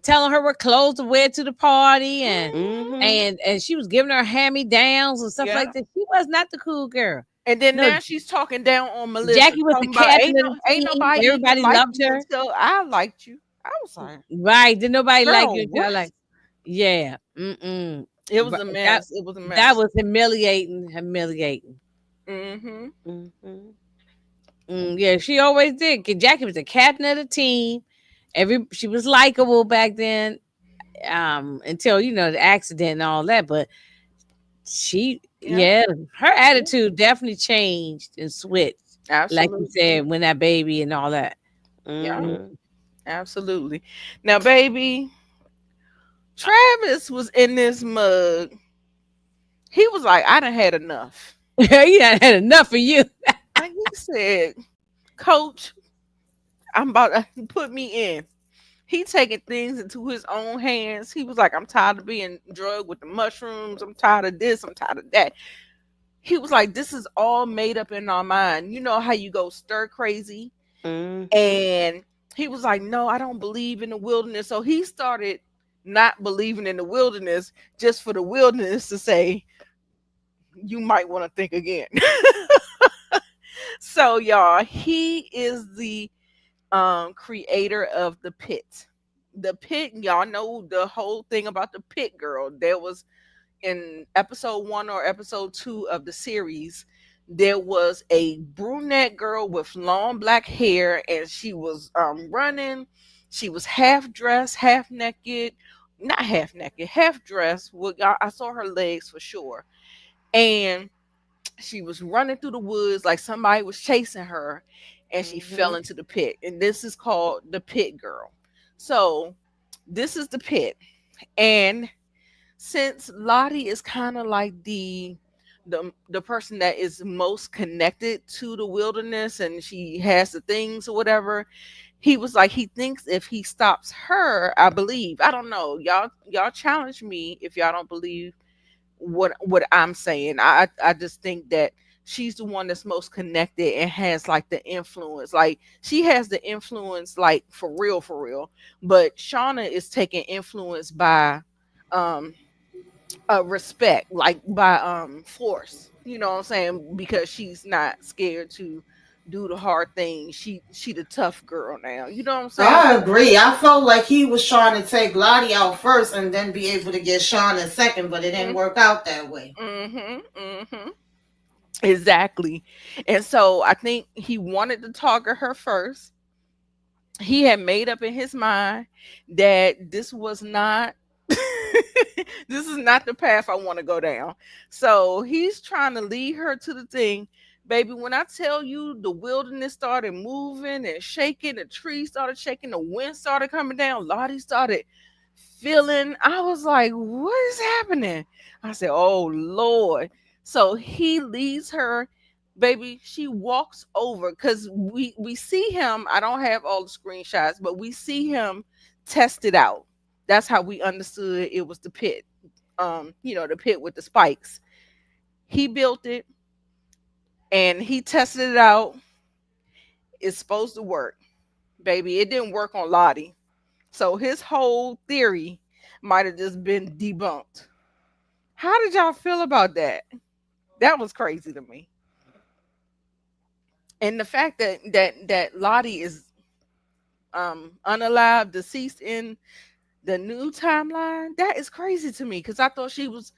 telling her what clothes to wear to the party, Mhm. Mm-hmm. and she was giving her hand me downs and stuff Yeah. like that. She was not the cool girl. And then No, now she's talking down on Melissa, Jackie was the talking about captain of the ain't team. nobody even Everybody like loved you her. until I liked you. I was like, Right? Did nobody like girl, you what? until like, yeah. Mm-mm. It was But a that mess. It was a that mess. was humiliating. Humiliating. Mm-hmm. Mm-hmm. Yeah, she always did. 'Cause Jackie was the captain of the team. She was likable back then. Until the accident and all that. But Yeah. yeah, her Yeah. attitude definitely changed and switched, like you Absolutely. said, when that baby and all that. Yeah. Mm. Mm-hmm. Absolutely. Now, baby, Travis was in this mug. He was like, I done had enough. You done had enough of you. And he said, Coach, I'm about to put me in. He taking things into his own hands. He was like, I'm tired of being drugged with the mushrooms. I'm tired of this. I'm tired of that. He was like, this is all made up in our mind. You know how you go stir crazy? Mm-hmm. And he was like, no, I don't believe in the wilderness. So he started not believing in the wilderness just for the wilderness to say, you might want to think again. So, y'all, he is the creator of the pit. The pit, y'all know the whole thing about the pit girl. There was in episode 1 or episode 2 of the series, there was a brunette girl with long black hair, and she was running. She was half dressed, half naked, not half naked, half dressed. Well, I saw her legs for sure, and she was running through the woods like somebody was chasing her, and she fell Mm-hmm. into the pit. And this is called the pit girl. So this is the pit, and since Lottie is kind of like the person that is most connected to the wilderness, and she has the things or whatever, he was like, he thinks if he stops her, I believe, I don't know, y'all challenge me if y'all don't believe what I'm saying. I just think that she's the one that's most connected and has like the influence. Like she has the influence like for real. But Shauna is taking influence by um respect, like by force. You know what I'm saying? Because she's not scared to do the hard thing. She the tough girl now. You know what I'm saying? I agree. I felt like he was trying to take Lottie out first and then be able to get Sean in second, but it didn't Mm, work out that way. mhm. Mhm. Exactly. And so I think he wanted to target her first. He had made up in his mind that this was not this is not the path I want to go down. So he's trying to lead her to the thing. Baby, when I tell you the wilderness started moving and shaking, the trees started shaking, the wind started coming down, Lottie started feeling, I was like, what is happening? I said, oh Lord. So he leads her, baby. She walks over because we see him. I don't have all the screenshots, but we see him test it out. That's how we understood it was the pit. The pit with the spikes. He built it and he tested it out. It's supposed to work, baby. It didn't work on Lottie. So his whole theory might have just been debunked. How did y'all feel about that? That was crazy to me. And the fact that Lottie is unalive, deceased in the new timeline, that is crazy to me because I thought she was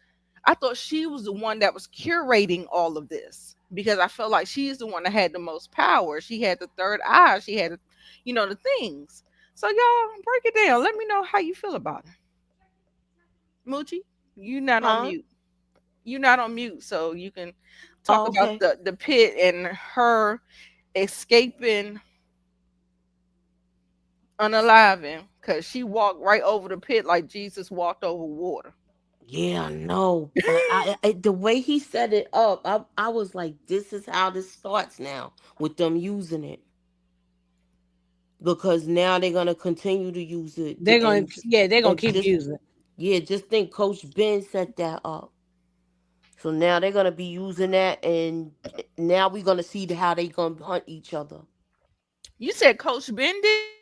the one that was curating all of this because I felt like she's the one that had the most power. She had the third eye. She had, the things. So y'all break it down. Let me know how you feel about it. Moochie, you not on Huh? mute. You're not on mute, so you can talk Oh, about okay. the pit and her escaping unaliving because she walked right over the pit like Jesus walked over water. Yeah, I know, but the way he set it up, I was like, this is how this starts now with them using it. because now they're gonna continue to use it. They're gonna, yeah, they're gonna And keep just using it. yeah, just think Coach Ben set that up. So now they're gonna be using that, and now we're gonna see how they gonna hunt each other. You said Coach Ben did it?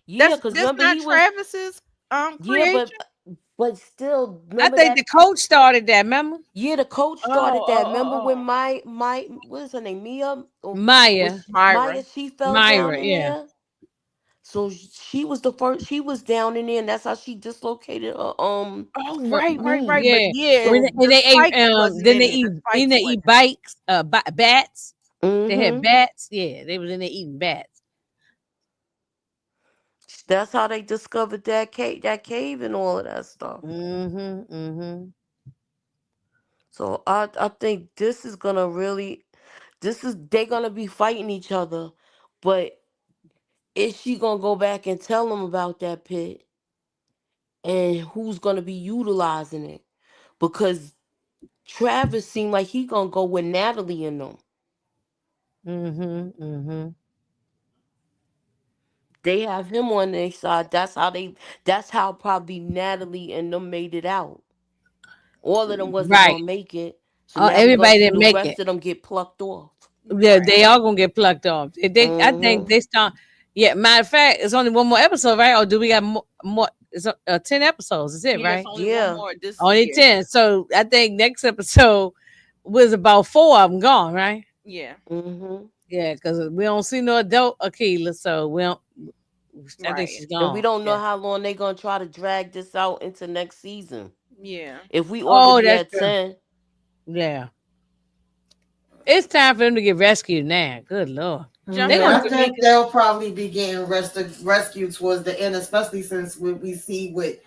Yeah, cause That's remember not he was Travis's yeah, creation? but still I remember think the that. coach started that. Remember, Yeah, the coach Oh, started that. oh, Remember when oh, my what is her name, Mia, or Maya, was Myra. Maya? She fell down Myra, in yeah. there. So she was the first. She was down in there, and that's how she dislocated her Oh, Her, right. knee. But yeah. yeah, When So they, and the they ate, spikes wasn't then in they it. The eat, then spikes they eat wasn't. bikes, bats. They had mm-hmm. bats. Yeah, they was in there eating bats. That's how they discovered that cave, and all of that stuff. Mm-hmm. Mm-hmm. So I think this is gonna really this is they gonna be fighting each other, but is she gonna go back and tell them about that pit, and who's gonna be utilizing it? Because Travis seemed like he gonna go with Natalie and them. Mm-hmm. Mm-hmm. They have him on their side. That's how probably Natalie and them made it out. All of them wasn't Right. gonna make it. So now we gonna Everybody see didn't the make it. rest of them get plucked off. They Right. all gonna get plucked off. I think Mm-hmm. they start. Yeah, matter of fact, it's only one more episode, right? Or do we got more? It's 10 episodes. Is it Yeah, it's right? only one Yeah. more this Only year. 10. So I think next episode was about four of them gone, right? Yeah. Mm-hmm. Yeah, because we don't see no adult Akila, so we don't. I think Right. she's And we gone. don't know Yeah. how long they gonna try to drag this out into next season. Yeah. If we Oh, already that's at true. 10, Yeah, it's time for them to get rescued now. Good lord, they Jump gonna in, Yeah, I do. think Tamika. they'll probably be getting rescued towards the end, especially since we see with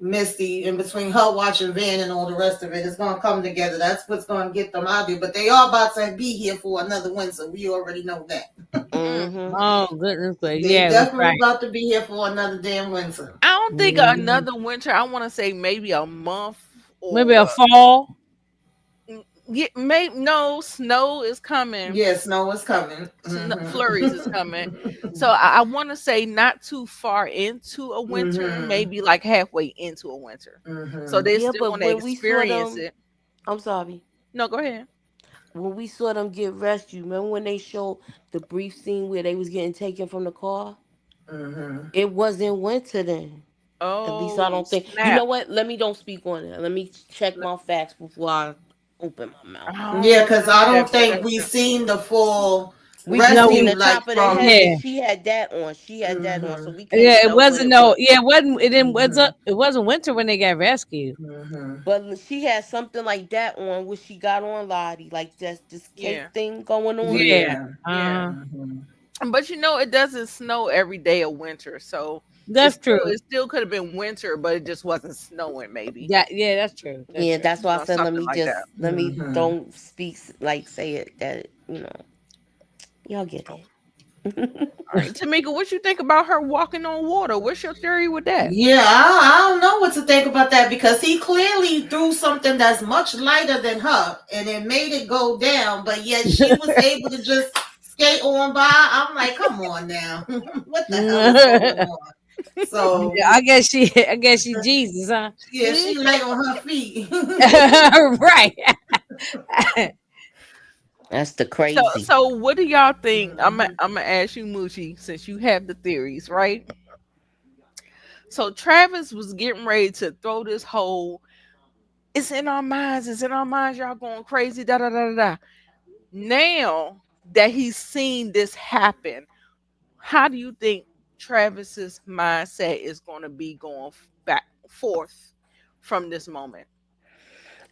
Misty in between her watching Van and all the rest of it. It's gonna come together. That's what's gonna get them out there. But they are about to be here for another winter. We already know that. Mm. mm-hmm. Oh goodness, but They yeah, that's definitely right. about to be here for another damn winter. I don't think Mhm. another winter. I want to say maybe a month Maybe or a fall. yeah, maybe no snow is coming. Yeah, snow is coming. Flurries is Mm-hmm. coming. So I want to say not too far into a winter, Mm-hmm. maybe like halfway into a winter. So Mm-hmm. they're Yeah, still but going to when we saw experience them, it. I'm sorry. No, go ahead. When we saw them get rescued, remember when they showed the brief scene where they was getting taken from the car? Mm-hmm. It wasn't winter then. At least I Oh, don't think. You know snap. what? Let me don't speak on it. Let me check my facts before I open my mouth. Yeah, Oh, because I don't think that's we true. seen the full We just No, seen rescue the we, like top of their from. heads, and yeah, she had that on. She had that on, so Mm-hmm. we can't yeah. It tell when wasn't it no. was. Yeah, it wasn't. It didn't. Mm-hmm. It wasn't winter when they got rescued. Mm-hmm. But she had something like that on, which she got on Lottie, like this Yeah, cape thing going on. Yeah. Yeah. yeah. Mm-hmm. But it doesn't snow every day of winter, so That's true. it still could have been winter, but it just wasn't snowing. Maybe Yeah, yeah. That's true. That's Yeah, true. that's why I said something like that. let me Mm-hmm. don't speak like say it that y'all get it. All right, Tamika, what you think about her walking on water? What's your theory with that? Yeah, I don't know what to think about that because he clearly threw something that's much lighter than her and it made it go down, but yet she was able to just skate on by. I'm like, come on now. What the hell is going Yeah, on? So, I guess she. I guess she Jesus, huh? yeah, she lay on her feet. Right. That's the So, crazy. what do y'all think? I'm gonna ask you, Moochie, since you have the theories, right? So Travis was getting ready to throw this whole "it's in our minds, it's in our minds, y'all going crazy." Da da da da. Da. Now that he's seen this happen, how do you think Travis's mindset is going to be going back forth from this moment?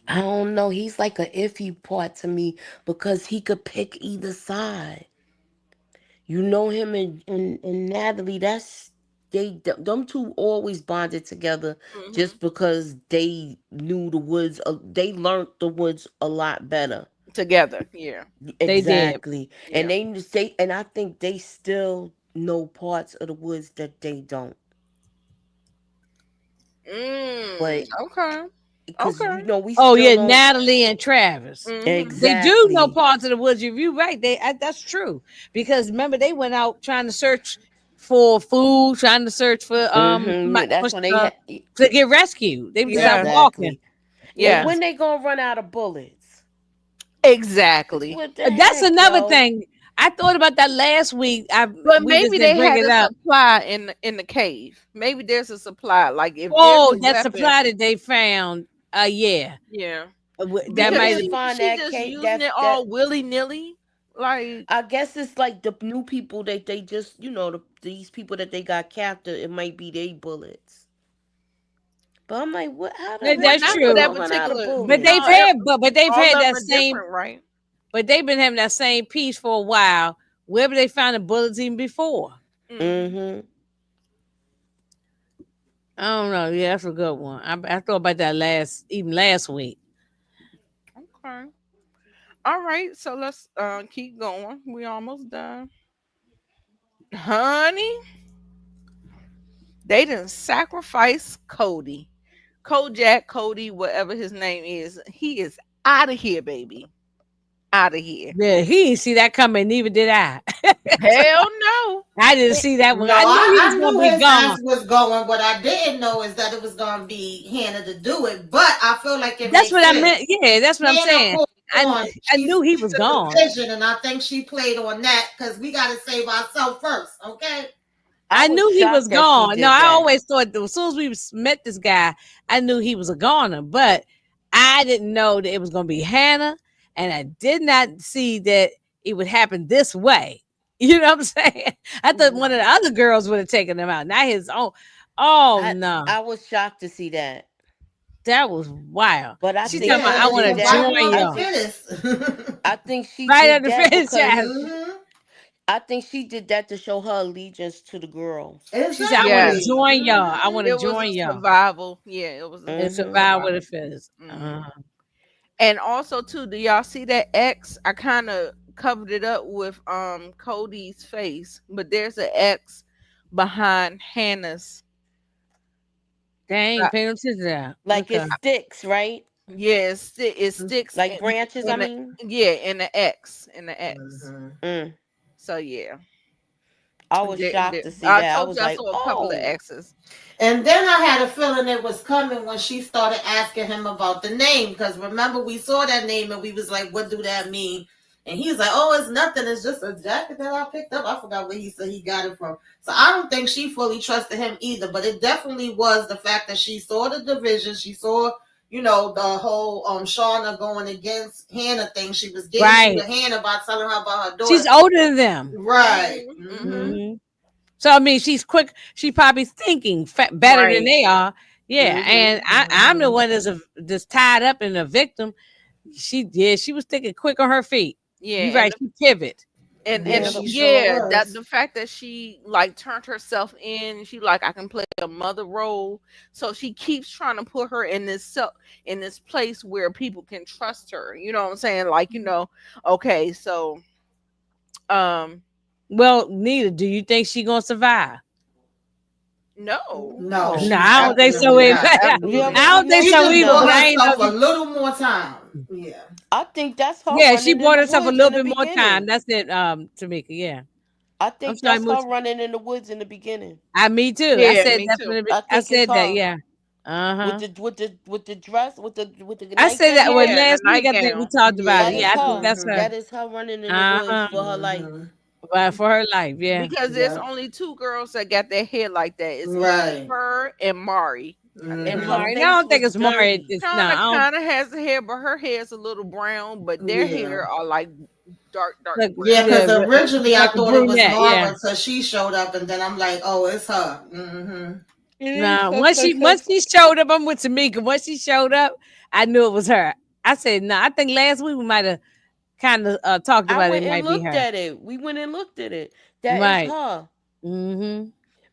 I don't know. He's like a iffy part to me because he could pick either side. You know him and Natalie. Them two always bonded together Hmm. just because they knew the woods. They learned the woods a lot better. Together, yeah, They did. Exactly, and yeah. and I think they still know parts of the woods that they don't. But Okay, because okay. we Oh still yeah, don't Natalie and Travis. Hmm. They do know exactly. parts of the woods. If you right, that's true. Because remember, they went out trying to search. for food, trying to search for That's when they to get rescued. They stopped Yeah. walking. exactly. And Yeah. when they gonna run out of bullets? Exactly. What the That's heck, another yo? thing. I thought about that last week. But We just maybe didn't they bring had it a up. supply in the cave. Maybe there's a supply. Like if there's Oh, a that weapon, supply that they found. Yeah. yeah. That Where Because did might they have. find she that just cake? using it all willy nilly. Like, I guess it's like the new people that they just, these people that they got captured. It might be they bullets. But I'm like, what? How the well, heck That's they not for that true. gonna run out of particular. But No, they've bullets? had, but they've all had of them that are same. different, right? But they've been having that same piece for a while. Wherever they found the bullets even before. Hmm. Mm-hmm. I don't know. Yeah, that's a good one. I thought about that even last week. Okay. All right. So let's keep going. We almost done, honey. They didn't sacrifice Cody. Kojak, Cody, whatever his name is. He is out of here, baby. Out of here. Yeah, he didn't see that coming. Neither did I. Hell no. I didn't It, see that one. No, I knew he was I gonna knew be his gone. ass was going. What I didn't know is that it was going to be Hannah to do it. But I feel like it That's makes what I meant. sense. Yeah, that's what I'm Hannah saying. pulled I on. I She knew he sees was the gone. division, and I think she played on that because we got to save ourselves first, okay? I I was knew he was shocked that she gone. No, did I that. always thought that as soon as we met this guy, I knew he was a goner. But I didn't know that it was going to be Hannah, and I did not see that it would happen this way. You know what I'm saying? I thought one of the other girls would have taken him out, not his own. Oh I no, I was shocked to see that. that was wild. But I She think talking about she Yeah, I want did to that. survival join of I the y'all think fittest. I think she right at did the that finish. because Hmm. I think she did that to show her allegiance to the girls. She said, "I want to Yes. Exactly. join y'all. I Hmm. want to It was a join y'all survival. Yeah, it was a and Mm-hmm. survive with survival. a fittest." And also too, do y'all see that X? I kind of covered it up with Cody's face, but there's an X behind Hannah's. Dang, uh, pay no attention to that. Like it Okay. sticks, right? Yeah, it sticks Like branches. I in the, mean, yeah, in the X. mm. So yeah, I was shocked to see I that. I told was you I like, saw a couple of oh, X's. And then I had a feeling it was coming when she started asking him about the name. Because remember, we saw that name and we was like, what do that mean? And he was like, oh, it's nothing. It's just a jacket that I picked up. I forgot where he said he got it from. So I don't think she fully trusted him either. But it definitely was the fact that she saw the division. She saw, the whole Shauna going against Hannah thing. She was getting through Right. to Hannah by telling her about her daughter. She's older than them. Right. Hmm. Hmm. Mm-hmm. hmm So I mean, she's quick. She probably thinking better than Right. they are. Yeah, and I'm the Mm-hmm. one that's tied up in the victim. She was thinking quick on her feet. You Yeah, right. She pivot. Yeah, yeah. and she sure yeah, that was. the fact that she like turned herself in, she like I can play a mother role. So she keeps trying to put her in in this place where people can trust her. You know what I'm saying? Like, okay, so um Well, Nita, do you think she gonna survive? no. No, No, No. she's I don't think so. absolutely Nah, Either. not. Yeah, absolutely I not. don't we think She so already just either. But bought know. I ain't know herself if a you. little more time. Yeah. I think that's her Yeah, she running in bought the herself a woods little in the bit more time. beginning. That's it, Tamika. Yeah. I I'm think sorry, that's Mooch. her running in the woods in the beginning. Me too. I Yeah, said me too. definitely. I I think it's said that. her Yeah. Uh with huh. the dress with the I said that. nightgown Well, Yeah, on. the last week I think we nightgown. talked about it. That Yeah. is Yeah, I think her. that's her. Mm-hmm. That is her running in the Uh woods huh. for her life. Mm-hmm. But for her life, yeah. Because there's Yep. only two girls that got their hair like that. It's either Right. her and Mari. I And think her Mm-hmm. Mari. No, I face don't think was it's Mari. dirty. It's no. Shauna I don't kind of has the hair, but her hair is a little brown. But their Yeah. hair are like dark look. Yeah, brown. because Yeah, originally I like a thought it was brunette. Yeah. Mara until she showed up, and then I'm like, oh, it's her. Mm-hmm. It is No, her once face. she showed up, I'm with Tamika. Once she showed up, I knew it was her. I said no. I think last week we might have kind of talked I about it. went It and might be looked her. at it. We went and looked at it. That is Right. her. Mm-hmm.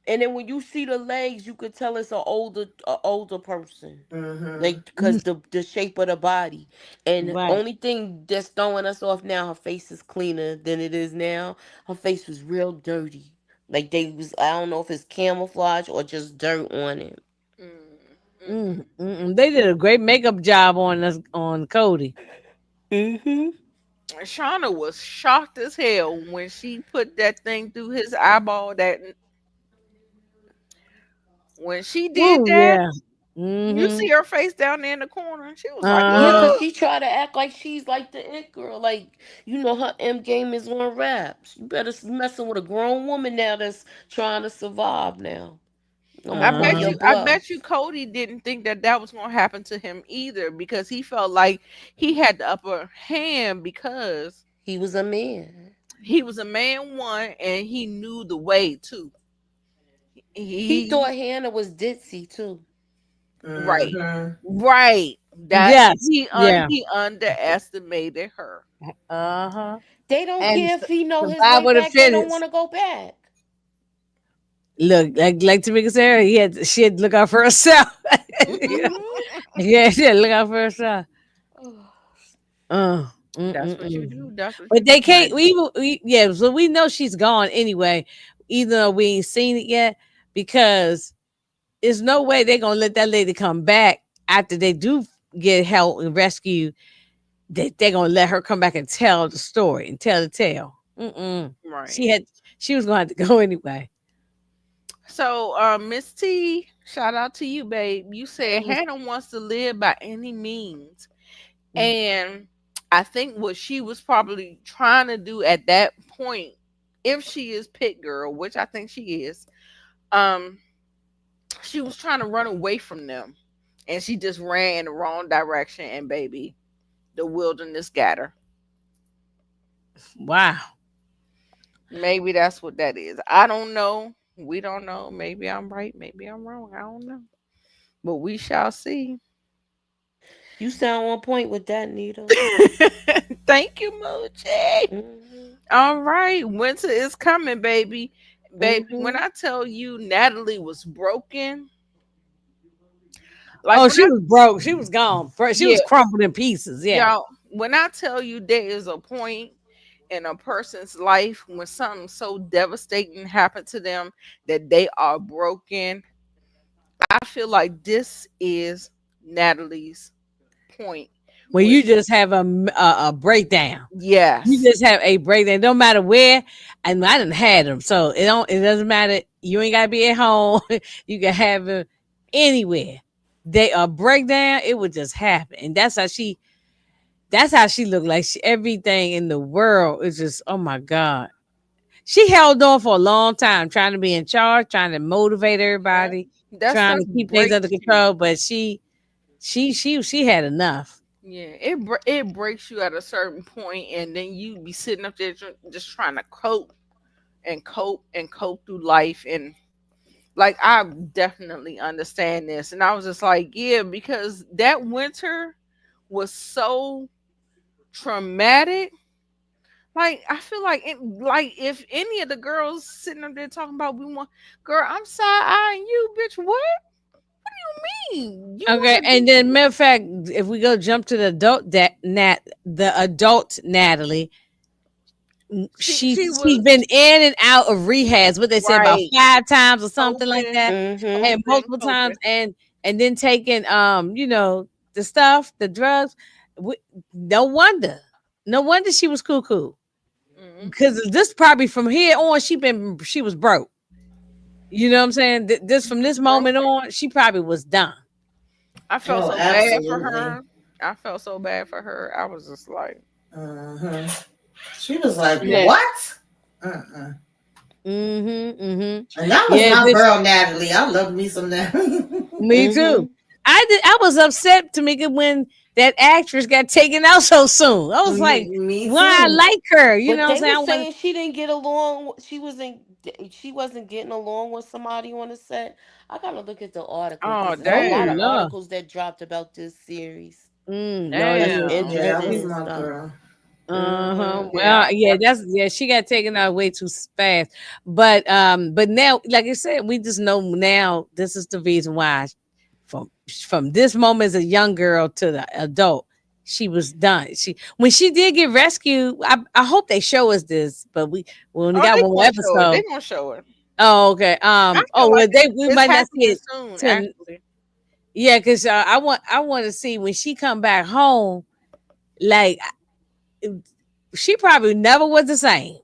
And then when you see the legs, you could tell it's a older person. Mm-hmm. Like because the shape of the body. And Right. only thing that's throwing us off now, her face is cleaner than it is now. Her face was real dirty. Like I don't know if it's camouflage or just dirt on it. Mm, mm-mm. They did a great makeup job on us on Cody. Mm-hmm. Shauna was shocked as hell when she put that thing through his eyeball. That. When she did Oh that, yeah. you see Mhm. her face down there in the corner. She was like, Yeah, Uh-huh. cause ugh. she try to act like she's like the it girl. Like, you know, her M game is on raps. You better messing with a grown woman now that's trying to survive now. I'm gonna I call bet your Uh-huh. you, I bluff. bet you Cody didn't think that that was going to happen to him either because he felt like he had the upper hand because He was a man. he was a man one and he knew the way too. He He thought Hannah was ditzy too. right, Mm-hmm. right. That Yes. Yeah. he underestimated her. Uh-huh. They don't And care if he know his way survival of the back. They don't fittest. want to go back. Look, like Tamika said, she had to look out for herself. You know? Yeah, she had to look out for herself. Uh, That's what you mm-mm-mm. do. That's what you But they do, can't. baby. Yeah. So we know she's gone anyway, even though we ain't seen it yet, because there's no way they're gonna let that lady come back after they do get help and rescue. They're gonna let her come back and tell the story and tell the tale. Mm-mm. Right. She had. She was gonna have to go anyway. So, Miss T, shout out to you, babe. You said Hannah wants to live by any means. And I think what she was probably trying to do at that point, if she is pit girl, which I think she is, um, she was trying to run away from them. And she just ran in the wrong direction and baby, the wilderness got her. Wow. Maybe that's what that is. I don't know. We don't know. Maybe I'm right. Maybe I'm wrong. I don't know. But we shall see. You sound on point with that, Nita. Thank you, Moochie. Hmm. All right, winter is coming, baby. Baby, when Hmm. I tell you Natalie was broken, like Oh, when she I was broke. She was gone. She was yeah, crumpled in pieces. Yeah. y'all, when I tell you there is a point in a person's life when something so devastating happened to them that they are broken, I feel like this is Natalie's point. When When you just have a breakdown. You yes, just have a breakdown. No matter where, and I didn't had them, so it don't. It doesn't matter. You ain't gotta be at home. You can have them anywhere. They a breakdown. It would just happen, and that's how she. That's how she looked like. Everything in the world is just. Oh my god. She held on for a long time, trying to be in charge, trying to motivate yeah, everybody, that trying stuff to keep things under breaks you. control. But she had enough. Yeah, it breaks you at a certain point, and then you be sitting up there just trying to cope and cope and cope through life, and like I definitely understand this, and I was just like, yeah, because that winter was so traumatic. Like I feel like like if any of the girls sitting up there talking about we want, girl, I'm side eyeing you, bitch. What do you mean? You Okay, want to and be? then matter of fact, if we go jump to the adult the adult Natalie, She she's was been in and out of rehabs. What they say about right, 5 times or something like coping, that, Hmm. and coping, multiple times, coping. and then taking the stuff, the drugs. W- No wonder, no wonder she was cuckoo. Mhm. Because this probably from here on, she was broke. You know what I'm saying? This from this moment Broken. on, she probably was done. I felt Oh, so bad for absolutely. her. I felt so bad for her. I was just like, Mm-hmm. She was like, yeah, "What?" Mm-mm. Mm-hmm. Mm-hmm. And that was Yeah, my this girl, Natalie. I loved me some Natalie. me too. Hmm. I was upset to make it when that actress got taken out so soon. I was like, Me why I too. like her? You But know what I'm they saying? were I want saying she didn't get along. She wasn't getting along with somebody on the set. I gotta look at the article oh because there's a lot oh of damn, Lord. articles that dropped about this series. Lord, That's damn. Yeah, that interesting was she and my stuff. girl. uh-huh. Hmm. Yeah, Well, yeah, she got taken out way too fast. But now, like I said, we just know now this is the reason why from this moment as a young girl to the adult, she was done. When she did get rescued, I hope they show us this, but we only oh, got they one more gonna show it. They episode. gonna show it. Oh, okay. I Oh feel well, like we it's might not see happening it soon. till Actually, yeah, because I want to see when she come back home. Like she probably never was the same.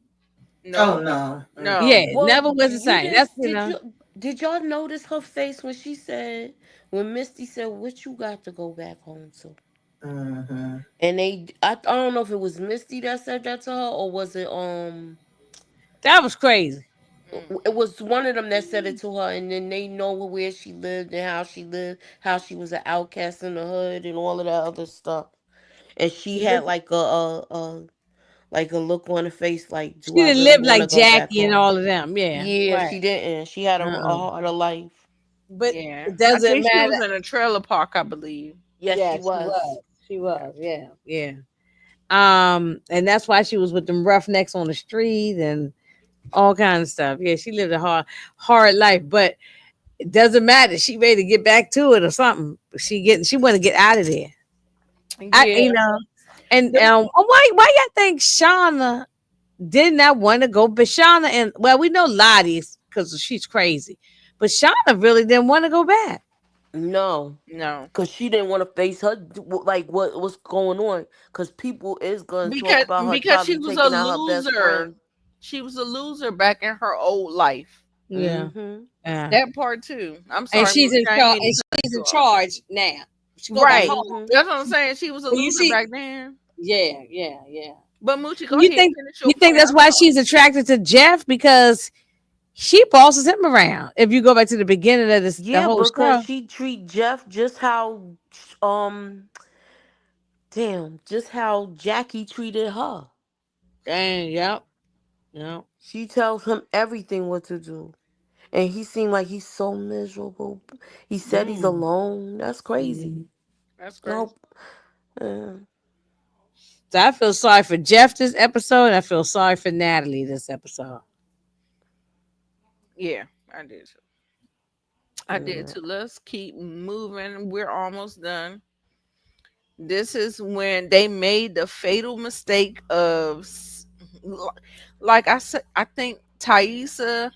Oh no, no. no. Yeah, Mm-mm. never Well, was the same. That's you did know. Did y'all notice her face when she said, when Misty said, "What you got to go back home to?" Mm-hmm. And I don't know if it was Misty that said that to her, or was it That was crazy. it was one of them that said it to her, and then they know where she lived and how she lived, how she was an outcast in the hood, and all of that other stuff. And she had like a look on her face, like, "Do She I didn't really live want like to go back Jackie and home?" all of them. Yeah, Yeah, right. she didn't. She had a Uh-uh. harder life. But Yeah. it I doesn't think she matter. was in a trailer park, I believe. Yes, Yeah, she she was. was. She was. Yeah, yeah. And that's why she was with them roughnecks on the street and all kind of stuff. Yeah, she lived a hard life, but it doesn't matter. She ready to get back to it or something. She want to get out of there. I Yeah. you know, and Them, why y'all think Shauna did not want to go? But Shauna and well, we know Lottie's because she's crazy, but Shauna really didn't want to go back. No, no. because she didn't want to face her, like what's going on. Because people is going to talk Because about her because she probably was a taking out her best loser. friend. She was a loser back in her old life. Yeah, Mm-hmm. yeah. That part too. I'm And sorry, she's Mooch. in I ain't charge. mean to And cut she's you in off. charge now. She go back Right. home. Mm-hmm. That's what I'm saying. She was a But you loser see, back then. yeah, yeah, yeah. But Moochie, go You ahead. think Finish you your think point. that's I'm why sorry. she's attracted to Jeff because she bosses him around. If you go back to the beginning of the Yeah, whole because show, she treat Jeff just how, damn, just how Jackie treated her. and yep, yep. She tells him everything what to do. And he seemed like he's so miserable. He said he's Mm, alone. That's crazy. mm. That's crazy. No, uh, So I feel sorry for Jeff this episode, and I feel sorry for Natalie this episode. Yeah, I did too. I did uh, too. Let's keep moving. We're almost done. This is when they made the fatal mistake of, like I said, I think Thaisa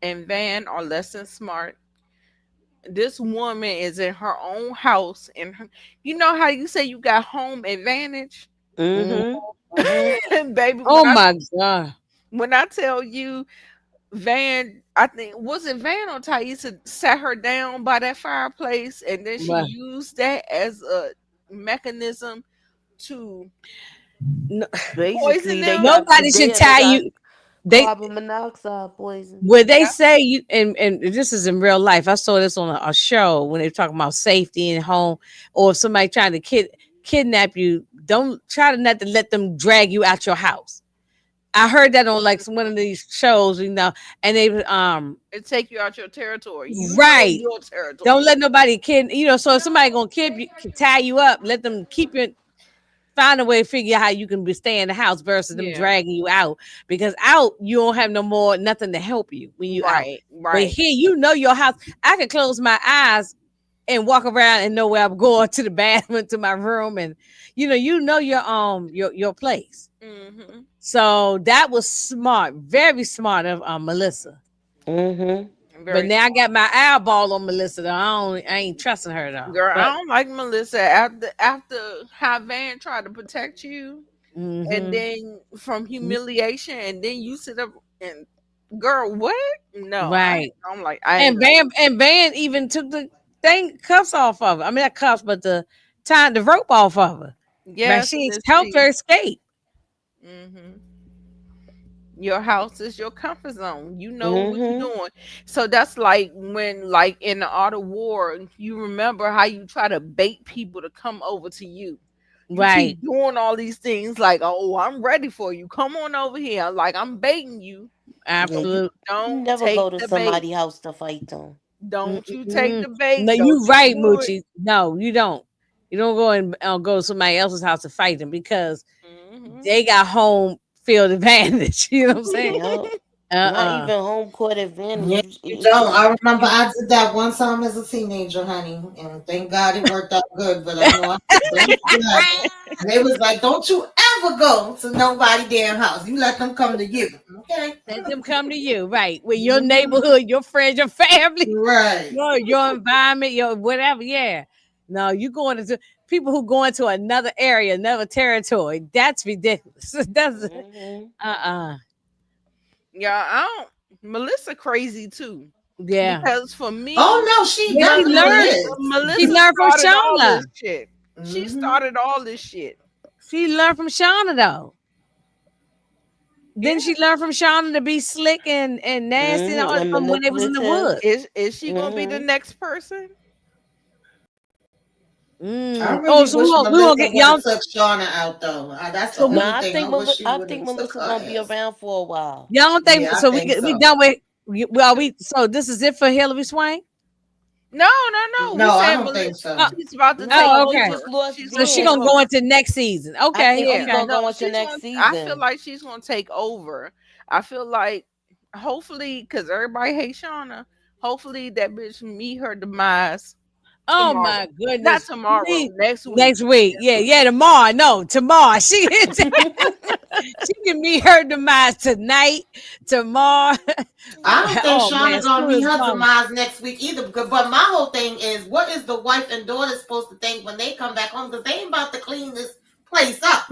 and Van are less than smart. This woman is in her own house, and you know how you say you got home advantage, Mhm, mm-hmm. mhm. baby. Oh my god! When I tell you, Van, I think was it Van or Thaisa sat her down by that fireplace, and then she But used that as a mechanism to no, poison Basically, they them. got nobody should they tie got you. They carbon monoxide poison. Where they Yeah. say you and this is in real life. I saw this on a show when they're talking about safety in home, or if somebody trying to kidnap you, don't try to not to let them drag you out your house. I heard that on like one of these shows, and they It take you out your territory. You know right. your Don't territory. let nobody so if somebody gonna kid you, can tie you up, let them keep you, find a way to figure out how you can be stay in the house versus them Yeah. dragging you out. Because out you don't have no more nothing to help you when you out. Right. But Right. here you know your house. I can close my eyes and walk around and know where I'm going to the bathroom, to my room, and you know your place. Mm-hmm. So that was smart, very smart of Melissa. Mm-hmm. But Very now I got smart. my eyeball on Melissa. Though. I ain't trusting her though. Girl, I But don't like Melissa after how Van tried to protect you, and hmm then from humiliation, and then you sit up and, girl, what? No, right. I'm like, I ain't And gonna. Van even took the thing cuffs off of her. I mean not cuffs, but the tying the rope off of her. Right. Yes, She Miss helped C. her escape. Mm-hmm. Your house is your comfort zone. You know what you're Mm-hmm. doing. So that's like when, like in the art of war, you remember how you try to bait people to come over to you. You Right. keep doing all these things like, oh, I'm ready for you. Come on over here. Like I'm baiting you. Yeah, you Absolutely. Don't never take go to the bait. somebody's house to fight them. Don't you take Mm-mm. the No, bait. Don't you you right, do it. Moochie. No, you don't. You don't go and go to somebody else's house to fight them because Hmm. they got home field advantage. You know what I'm saying? Yep. Not Uh-uh. even home court advantage. Yeah, you It's don't. just I remember you. I did that one time as a teenager, honey, and thank God it worked out good. But I know I don't do that. And they was like, "Don't you ever go to nobody damn house. You let them come to you, okay?" Let them come to you, right? With your Mhm. neighborhood, your friends, your family, Right. your environment, your whatever. Yeah. No, you going into people who go into another area, another territory. That's ridiculous. That's Mm-hmm. uh-uh. Yeah, I don't. Melissa crazy too. Yeah. because for Oh me, no, she Yeah, she definitely learned. Melissa is. She Melissa learned from started all Shauna. this shit. She Hmm. started all this shit. She learned from Shauna though. Yeah. Didn't she learn from Shauna to be slick and nasty and all And from when they was in the manipulative. woods? Is she gonna be the Hmm. next person? I Mm. Oh, really so wish we gonna Melissa get would have y'all. took Shauna out though. That's the So No, only thing. I wish she I would think have took Melissa her gonna be ass. around for a while. y'all don't think Yeah, I so? think We so. done with. Well, we so this is it for Hillary Swank. No, no, no. We No, I saying don't think Oh, so. She's about to take No, oh, we okay. just over. lost She's So gonna she take Jen. gonna go over. into next season. I Okay, think she Yeah, okay. gonna no, go into she's next gonna. I feel season. like she's gonna take over. I feel like, hopefully, because everybody hates Shauna. Hopefully, that bitch meet her demise Oh tomorrow. my Not goodness. tomorrow. Please. Next week. Next week. Yeah, yeah, tomorrow. No, tomorrow. She can meet her demise tonight, tomorrow. I don't think Oh man, Shauna as gonna soon meet as her possible. demise next week either. But my whole thing is, what is the wife and daughter supposed to think when they come back home? Because they ain't about to clean this place up.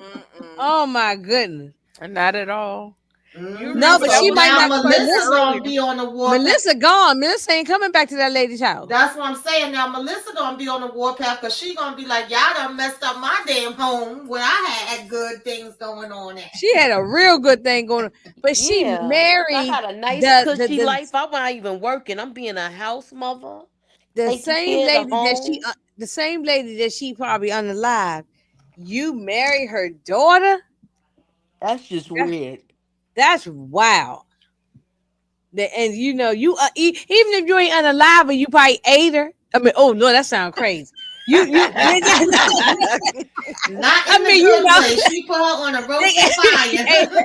Mm-mm. Oh my goodness. Not at all. You No, remember but that So she was might now not. my question Melissa Melissa, gonna earlier. be on the warpath. Melissa gone. Melissa ain't coming back to that lady's house. That's what I'm saying. Now Melissa gonna be on the warpath because she gonna be like, y'all done messed up my damn home where I had good things going on at. She had a real good thing going on, but she Yeah. I married got a nice the the cushy the, life. I'm not even working. I'm being a house mother, the taking same care of the lady that home. the same lady that she probably unalive. You marry her daughter? That's just That, weird. that's wow. And you know, even if you ain't unalive, or you probably ate her. I mean, oh no, that sounds crazy. You, Not I in the mean, you good know, way. She put her on a roasted she ate her.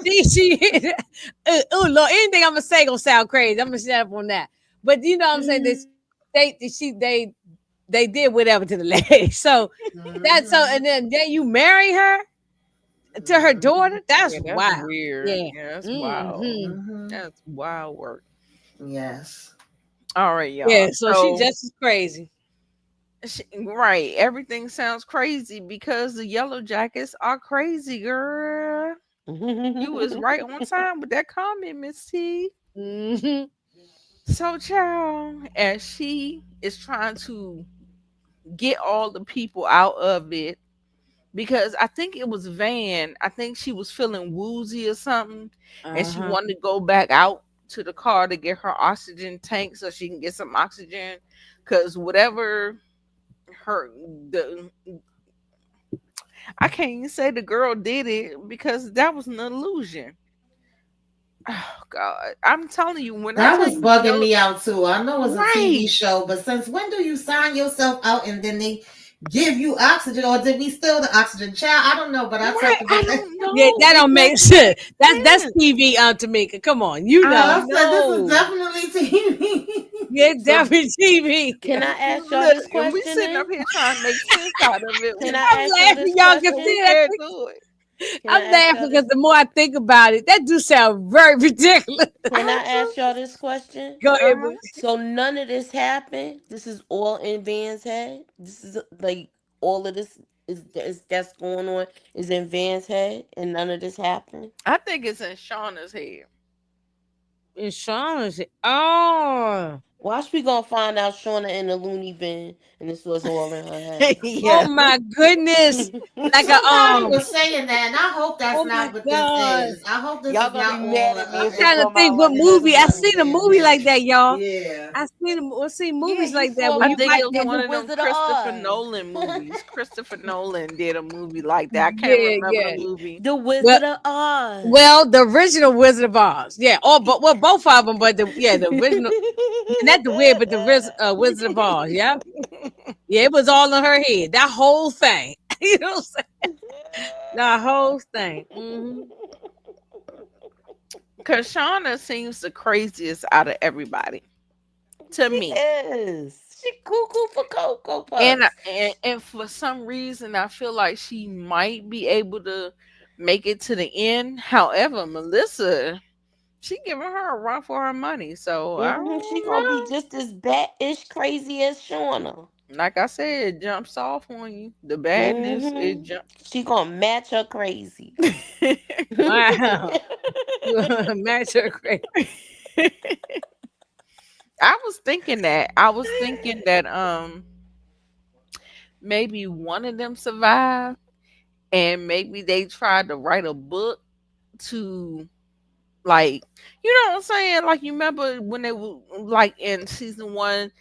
fire. She oh Lord, anything I'm gonna say gonna sound crazy. I'm gonna shut up on that. But you know what I'm saying? They did whatever to the lady. So that's so, Hmm. and then you marry her to her daughter. That's Yeah, that's wow. weird. Yeah. Yeah, that's wild. Hmm. Hmm. That's wild work. Yes. All right, y'all. Yeah. So she So, just as crazy. right, everything sounds crazy because the Yellow Jackets are crazy, girl. You was right on time with that comment, Miss T. Hmm. So, child, as she is trying to get all the people out of it, because I think it was Van. I think she was feeling woozy or something, and Uh she huh. wanted to go back out to the car to get her oxygen tank so she can get some oxygen. Cause whatever her the I can't even say the girl did it because that was an illusion. Oh God, I'm telling you, when I That tell was you, bugging yellow, me out too. I know it's a TV right, show, but since when do you sign yourself out and then they give you oxygen, or did we steal the oxygen? Child, I don't know, but I right, talked I about that. don't Yeah, know. that It don't make doesn't sense. make That's sense. TV, Tamika. Come on, you I know. I said this is know. definitely TV. Yeah, So, definitely TV. can I ask y'all Look, this and we question sitting up then? here trying to make sense out of it. Can I I'm ask y'all laughing, this y'all can We question? see that. can't do it. Can I I'm ask laughing y'all because this? the more I think about it, that do sound very ridiculous. Can I ask y'all Absolutely. this question? Go ahead, Uh-huh. boo. So none of this happened. This is all in Van's head. This is like all of this is that's going on is in Van's head, and none of this happened. I think it's in Shauna's head. Insurance. Oh, Watch, we gonna find out Shauna in the loony bin, and this was all in her head. oh Yeah. my goodness! Like a Somebody was saying that, and I hope that's Oh my not what this god! is. I hope this Y'all is gonna be not mad all. at me I'm if it trying to come think out what like This this. movie is I not seen a Van movie Head. like that, y'all. Yeah. I seen Yeah, movies you like that saw where I you the think might it's in get the one the of them Wizard of Christopher Oz. Nolan movies. Christopher Nolan did a movie like that. I can't yeah remember the yeah. movie. The Well, Wizard of Oz. well, the original Wizard of Oz, yeah. Oh, but well, both of them, but the original, not the weird, but the Wizard of Oz, yeah, yeah. It was all in her head. That whole thing, you know, what I'm saying? The whole thing. Because Shauna seems the craziest out of everybody to She me. is. She cuckoo for Cocoa And, Puffs. and for some reason, I feel like she might be able to make it to the end. However, Melissa, she giving her a run for her money. So I She don't gonna be know. just as bat-ish crazy as Shauna. Like I said, it jumps off on you. The badness, it hmm jumps. She gonna match her crazy. Wow, match her crazy. I was thinking that. I was thinking that maybe one of them survived and maybe they tried to write a book to, like, you know what I'm saying? Like, you remember when they were like in season 1,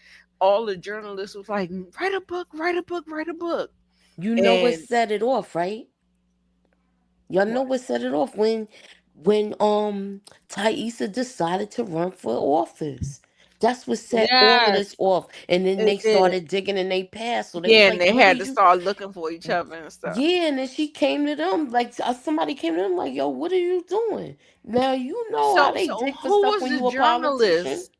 all the journalists was like, write a book, write a book, write a book. You know what And set it off, right? Y'all know what? what set it off when Thaisa decided to run for office. That's what set all of Yes, this off. And then they it did. started digging in their past. So they was Yeah, and like, they "What are had to you?" start looking for each other and stuff. Yeah, and then she came to them like somebody came to them like, "Yo, what are you doing?" Now you know how they So dig for who stuff was when the you a politician. journalist?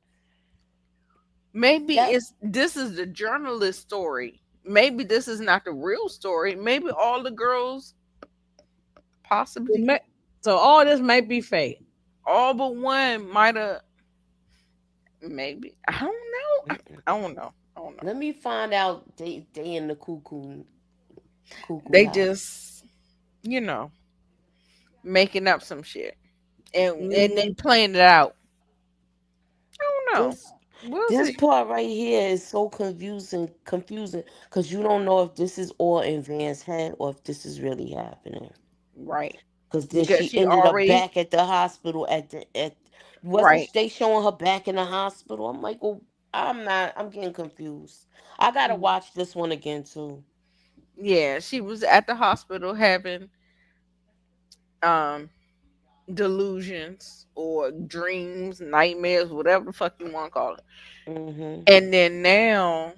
Maybe That this is the journalist story. Maybe this is not the real story. Maybe all the girls, It possibly may, so all this might be fake. all but one, might have. Maybe, I don't know. I don't know. I don't know. let me find out. They in the cuckoo They house. just, you know, making up some shit, and they Hmm. playing it out. I don't know. This We'll this see. part right here is so confusing because you don't know if this is all in Van's head or if this is really happening. Right, Because then because she she ended up already back at the hospital at wasn't right. they showing her back in the hospital? I'm like, well, I'm getting confused. I gotta watch this one again too. Yeah, she was at the hospital having um delusions or dreams, nightmares, whatever the fuck you want to call it. Hmm. And then now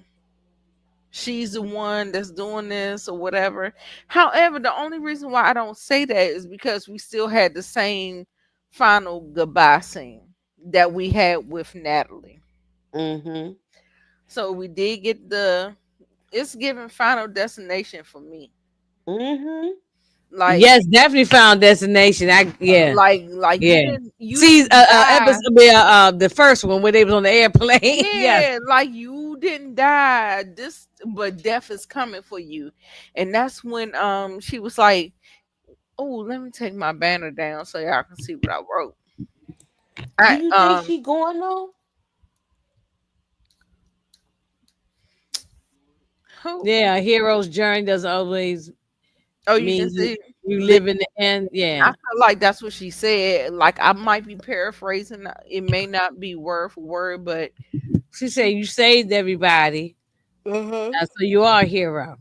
she's the one that's doing this or whatever. However, the only reason why I don't say that is because we still had the same final goodbye scene that we had with Natalie. Hmm. So we did get the, it's giving Final Destination for me. Hmm. Like Yes, definitely found destination. Yeah, like yeah. you See, didn't die. episode the first one where they was on the airplane. Yes. Yeah, like you didn't die. This, but death is coming for you. And that's when she was like, "Oh, let me take my banner down so y'all can see what I wrote." Do I you think she going though? who Yeah, a hero's journey doesn't always oh, you can mean see you li- live in the end. I Yeah. feel like that's what she said. Like I might be paraphrasing. It may not be word for word, but She said she you saved everybody, Uh-huh. so you are a hero.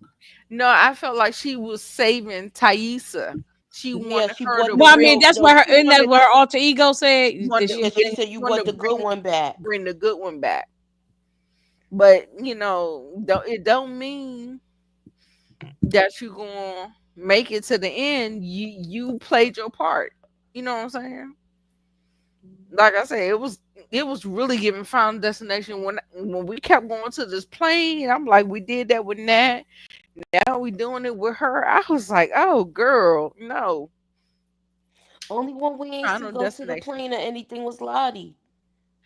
no, I felt like she was saving Thaisa. She Yeah, wanted she her brought to the Well, I mean, bring real that's what the her she isn't that wanted what her alter ego said? That wanted she to was yeah, she bring said you wanted brought to the good one back. bring the good one back. But it don't mean that you gonna make it to the end. You played your part. You know what I'm saying? Like I said, it was really giving Final Destination when we kept going to this plane. I'm like, we did that with Nat. Now we doing it with her. I was like, oh girl, no. Only one we ain't see Final go to the Destination. plane or anything was Lottie.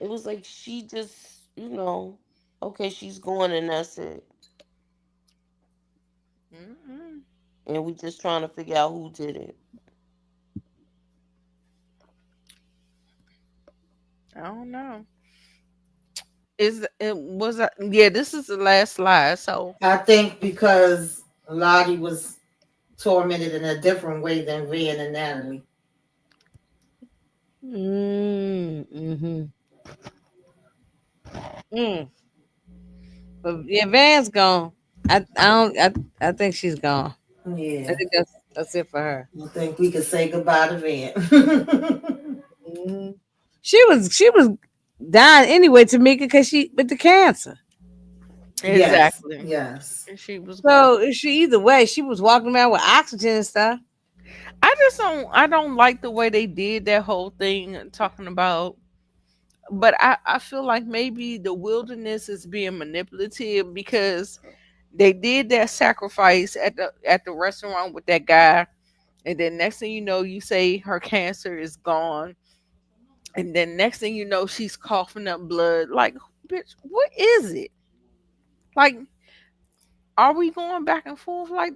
It was like she just, okay, she's going and that's it. Mm-mm. And we just trying to figure out who did it. I don't know. Is it was yeah? This is the last slide. So I think because Lottie was tormented in a different way than Van and Natalie. mm-hmm. Mm. But yeah, Van's gone. I don't I think she's gone. I Yeah, think that's it for her. I think we could say goodbye to Van. Hmm. She was dying anyway, Tamika, because she with the cancer. Yes, exactly, yes. and she was going. So she either way, she was walking around with oxygen and stuff. I just don't. I don't like the way they did that whole thing talking about. But I feel like maybe the wilderness is being manipulative because they did that sacrifice at the restaurant with that guy, and then next thing you know, you say her cancer is gone, and then next thing you know, she's coughing up blood. Like, bitch, what is it? Like, are we going back and forth? Like,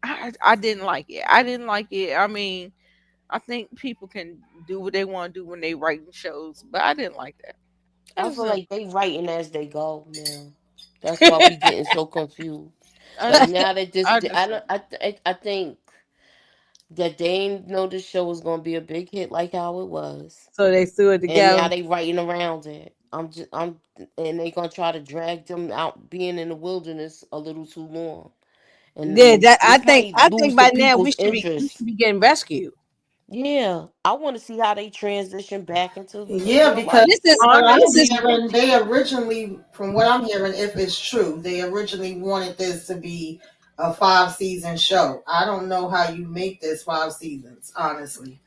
I didn't like it. I didn't like it. I mean, I think people can do what they want to do when they writing shows, but I didn't like that. I That's feel a, like they writing as they go now. That's why we getting so confused. I, Like now that this, I I just don't, I think that they ain't know this show was gonna be a big hit like how it was, So they threw it and now together. they writing around it. And they gonna try to drag them out being in the wilderness a little too long, Yeah, and that I this think. might I think lose the by now we people's should be we should interest. be getting rescued. Yeah, I want to see how they transition back into Yeah, the because This whites. is from what this I'm is hearing, they originally, from what I'm hearing, if it's true, they originally wanted this to be a 5 season show. I don't know how you make this 5 seasons, honestly,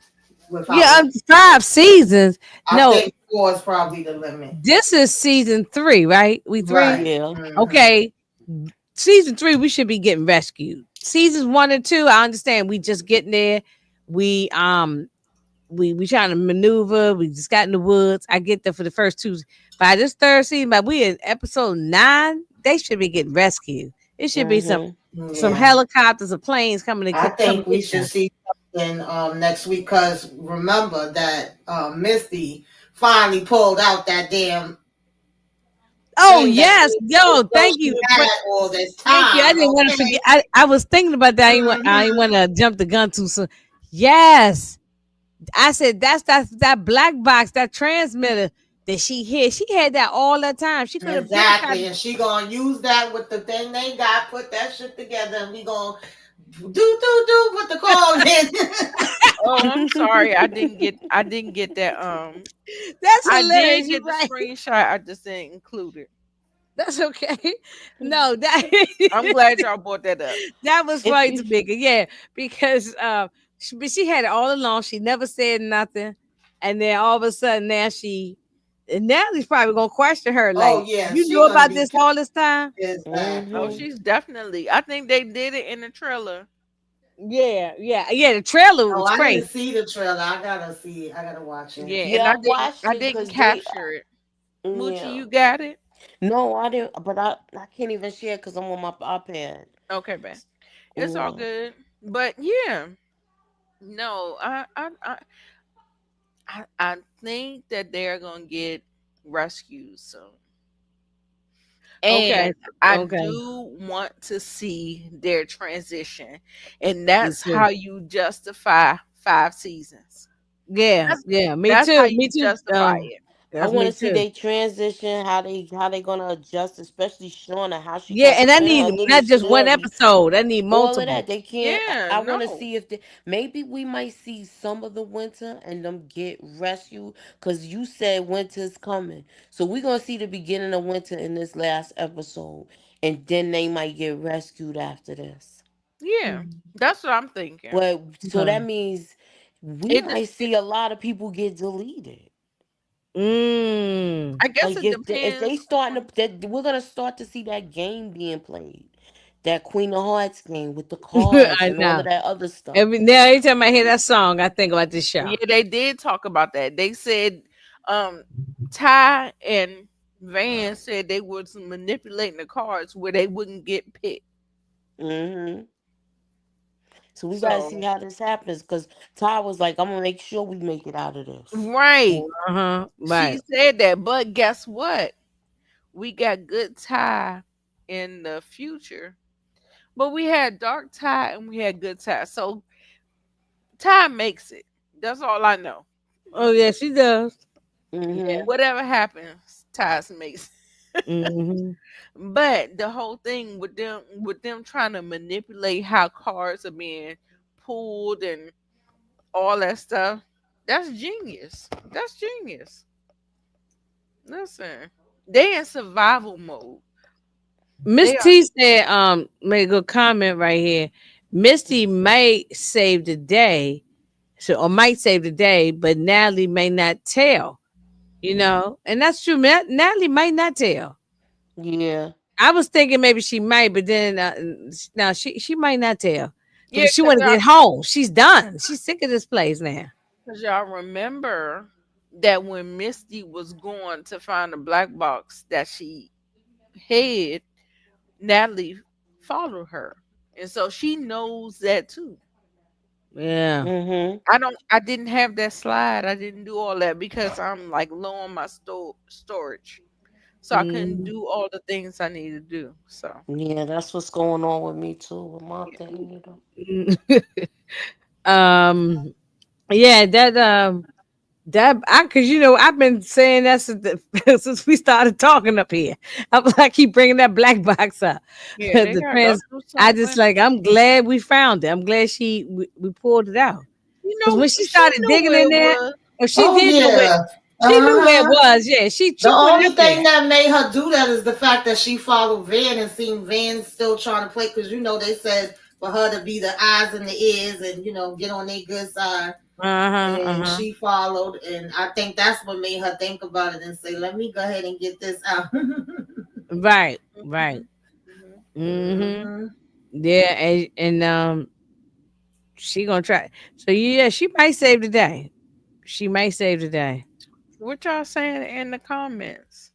without. yeah, 5 seasons. I No, think four is probably the limit. this is season 3, right? We three. Right. Yeah. Okay, season 3 we should be getting rescued. Seasons 1 and 2, I understand. We just getting there. We we trying to maneuver. We just got in the woods. I get there for the first two. By this third season, by we in episode 9, they should be getting rescued. It should be some Mhm. Yeah. helicopters or planes coming to I come think we get should them. see something next week because remember that Misty finally pulled out that damn Oh thing that yes, yo, thank she you. had all this Thank you. I time. didn't want to Okay. forget. I was thinking about that. I ain't Hmm. want to jump the gun too soon. Yes, I said that black box, that transmitter that she hid. She had that all the time. She could have been tried. Exactly, and she gonna use that with the thing they got. Put that shit together, and we gonna do what the call in. oh, I'm sorry. I didn't get that. That's I hilarious. did You get the right. screenshot. I just didn't include it. That's okay. No, that I'm glad y'all brought that up. that was If funny to you me. Yeah, because but she had it all along. She never said nothing, and then all of a sudden now and Natalie's probably gonna question her Oh like, yeah, "You she knew gonna about be this all this time?" Oh, mhm. exactly. she's definitely. I think they did it in the trailer. Yeah, yeah, yeah. The trailer Oh, was I didn't crazy. see the trailer. I gotta see. I gotta watch it. Yeah, and Yeah, I watched I it didn't because they capture it. Moochie, yeah. you got it? No, I didn't, but I can't even share because I'm on my iPad. Okay, man. It's all Yeah. good. But yeah, no, I think that they're gonna get rescued soon. Okay, And I okay. do want to see their transition. And Me that's too. how you justify 5 seasons. Yeah, That's yeah. Me that's too. how Me you too. justify it. I That's want me to see too. they transition, how they gonna adjust, especially Shauna, how she Yeah, gonna and I present her need little not just one story. episode. I need All of multiple. that they can't. Yeah, I want to no. see if maybe we might see some of the winter and them get rescued because you said winter's coming, so we're gonna see the beginning of winter in this last episode, and then they might get rescued after this. Yeah. Mhm. That's what I'm thinking. But so Okay. that means we It, might see a lot of people get deleted. Mm. I guess Like it if they depends starting on. to that we're gonna start to see that game being played, that Queen of Hearts game with the cards I and all know. of that other stuff. Every time I hear that song, I think about this show. Yeah, they did talk about that. They said um Ty and Van said they was manipulating the cards where they wouldn't get picked. Hmm. So we gotta see So how this happens because Ty was like, I'm gonna make sure we make it out of this. right. Uh-huh. She Right. said that, but guess what? We got good Ty in the future. But we had dark Ty and we had good Ty. So Ty makes it. That's all I know. Oh yeah, she does. Yeah, Hmm. whatever happens, Ty makes. Hmm. But the whole thing with them trying to manipulate how cards are being pulled and all that stuff, that's genius. That's genius. Listen, they in survival mode. Miss They are. T said, made a good comment right here. Misty may save the day, so or might save the day, but Natalie may not tell. And that's true. Natalie might not tell. Yeah. I was thinking maybe she might, but then no, she might not tell Yeah, because she want to get home. She's done. She's sick of this place now. cause y'all remember that when Misty was going to find the black box that she hid, Natalie followed her, and so she knows that too. Yeah. Mhm. I didn't have that slide. I didn't do all that because I'm like low on my storage. So I couldn't Mm. do all the things I need to do. So Yeah, that's what's going on with me too with my thing, um. Yeah. That I, cause I've been saying that since, since we started talking up here. I keep bringing that black box up. yeah, they The gotta go trans. through I just something. like. I'm glad we found it. I'm glad we pulled it out. You Cause when know, she she started knew digging where in it there, was. or she Oh did know where, yeah. she knew where it Uh-huh. was. Yeah, The she put it only up there. thing that made her do that is the fact that she followed Van and seen Van still trying to play, because they said for her to be the eyes and the ears and get on their good side. Uh huh. Uh And huh. she followed, and I think that's what made her think about it and say, "Let me go ahead and get this out." Right. Right. Mhm, mhm. Mm-hmm. Hmm. Yeah, and she gonna try. So yeah, she might save the day. She might save the day. What y'all saying in the comments?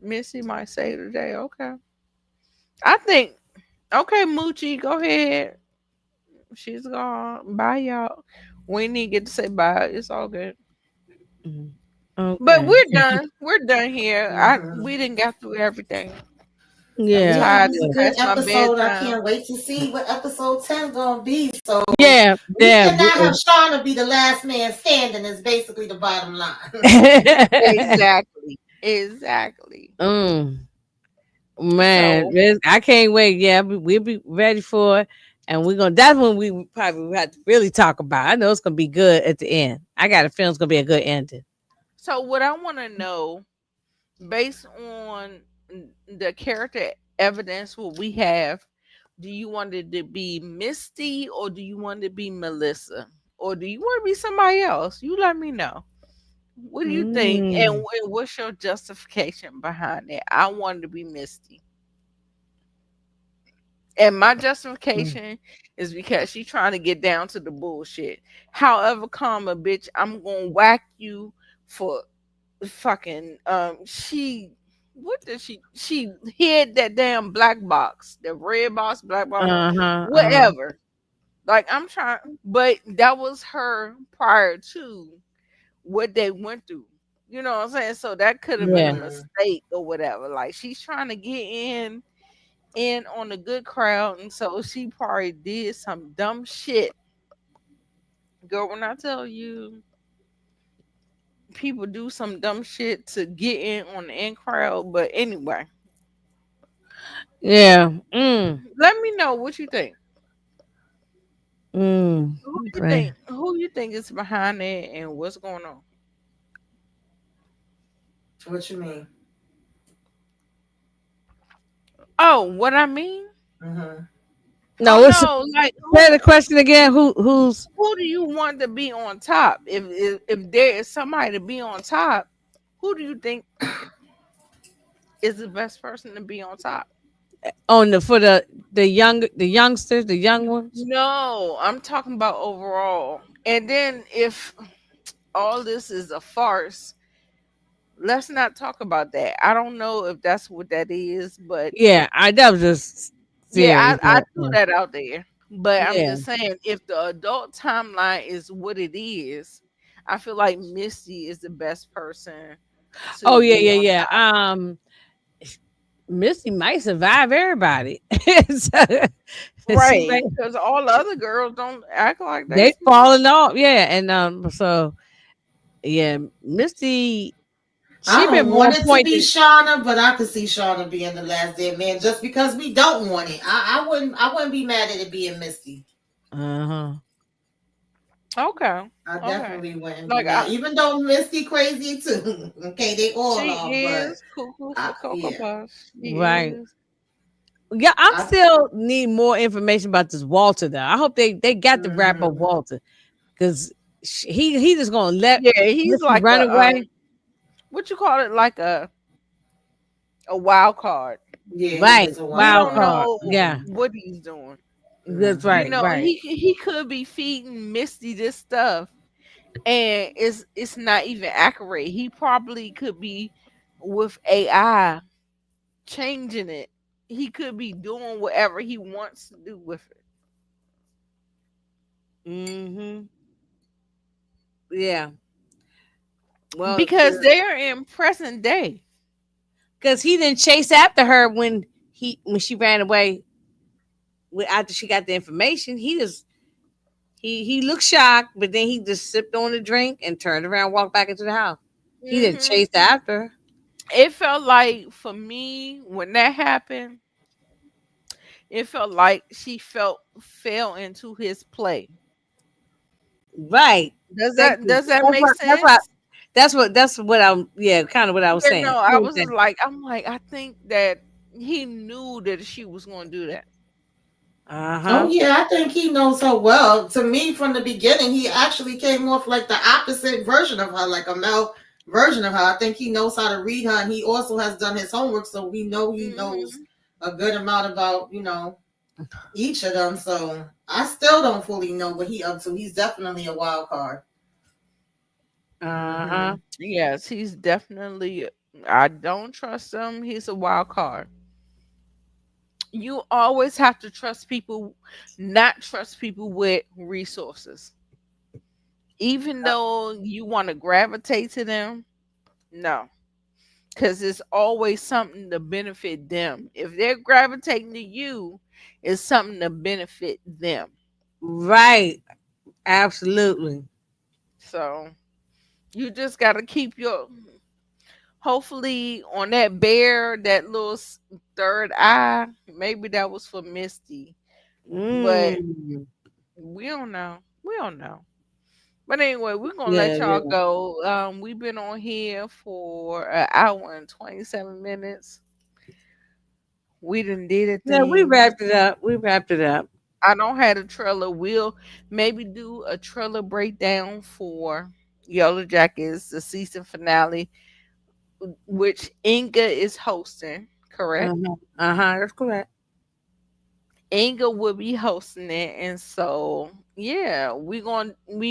Missy might say today. Okay, I think. Okay, Moochie, go ahead. She's gone. Bye, y'all. We didn't get to say bye. It's all good. Mhm. But Okay. we're done. We're done here. Hmm. We didn't get through everything. I'm Yeah. Yeah, it tired. was It's a good past my episode. I bedtime. can't wait to see what episode 10 gonna be. So Yeah. we Yeah. cannot have Shauna be the last man standing. Is basically the bottom line. Exactly. Exactly. mm, man, So I can't wait. Yeah, we'll be ready for it, and we're gonna. That's when we probably have to really talk about. I know it's gonna be good at the end. I got a feeling it's gonna be a good ending. so what I want to know, based on the character evidence what we have, do you want it to be Misty or do you want it to be Melissa? Or do you want to be somebody else? You let me know. What do you think? And Mm. what's your justification behind it? I wanted to be Misty. And my Mm. justification is because she trying to get down to the bullshit. However, comma, bitch, I'm gonna whack you for fucking she what did she hid that damn black box, the red box, black box, Uh huh. Uh huh. whatever. Like I'm trying, but that was her prior to what they went through. You know what I'm saying? So that could have been a Yeah. Hmm. mistake or whatever. Like she's trying to get in on the good crowd, and so she probably did some dumb shit. Girl, when I tell you people do some dumb shit to get in on the in crowd, but anyway, Yeah. Mm. let me know what you think. Mm. Who you Right. think? Who you think is behind it, and what's going on? What you mean? Oh, what I mean? Hmm. Oh No, it's no, like say the question again. Who's who do you want to be on top? If there is somebody to be on top, who do you think is the best person to be on top? on the for the youngsters, the young ones? No, I'm talking about overall. And then if all this is a farce, let's not talk about that. I don't know if that's what that is, but Yeah, I that was just yeah, theory, I but threw that out there. But I'm yeah. just saying, if the adult timeline is what it is, I feel like Misty is the best person Oh to yeah, be yeah, on yeah. top. Missy might survive everybody. She Right. might, Because all the other girls don't act like they they smart. falling off. Yeah, and so yeah, Misty, I she been don't more want on it to point be than Shauna, but I could see Shauna being the last dead man just because we don't want it. I wouldn't be mad at it being Misty. uh-huh. Okay. I Okay. definitely wouldn't be Like I, mad, even though Misty crazy too. Okay, they all she are, but is cuckoo for Cocoa yeah, Puffs. She Right. is. Yeah, I'm I still need more information about this Walter though. I hope they got the wrap up hmm Walter because he just gonna let Yeah, he's Missy like run a away. what you call it, like a wild card. yeah, he Right. is a We wild Wild don't card. card. know Yeah. Hmm. what he's doing. That's You right. Hmm. know, Right. he could be feeding Misty this stuff, and it's not even accurate. He probably could be with AI changing it. He could be doing whatever he wants to do with it. Mm-hmm. Yeah. Well, because they are in present day. because he didn't chase after her when she ran away after she got the information. He looked shocked, but then he just sipped on the drink and turned around, walked back into the house. He didn't Hmm. chase after her. It felt like for me when that happened, it felt like she felt fell into his play. Right. Thank you. Does that make sense? That's what I'm yeah, kind of what I was Yeah, saying. no, I was just like, I'm like, I think that he knew that she was going to do that. Oh Uh-huh. yeah, I think he knows her well. To me, from the beginning, he actually came off like the opposite version of her, like a male version of her. I think he knows how to read her, and he also has done his homework, so we know he knows Hmm. a good amount about each of them. So I still don't fully know what he up to. He's definitely a wild card. Uh-huh. Hmm. Yes, he's definitely. I don't trust him. He's a wild card. You always have to trust people, not trust people with resources. Even though you want to gravitate to them, no, because it's always something to benefit them. If they're gravitating to you, it's something to benefit them. Right. Absolutely. So you just got to keep your, hopefully, on that bear, that little third eye, maybe that was for Misty, but Mm. we don't know. We don't know. But anyway, we're gonna Yeah, let y'all yeah. go. We've been on here for an hour and 27 minutes. We done did a Yeah, we thing. wrapped it up. We wrapped it up. I don't have a trailer. We'll maybe do a trailer breakdown for Yellow Jackets, the season finale, which Inga is hosting. Correct. Uh-huh. Uh-huh. That's correct. Inga will be hosting it, and so yeah, we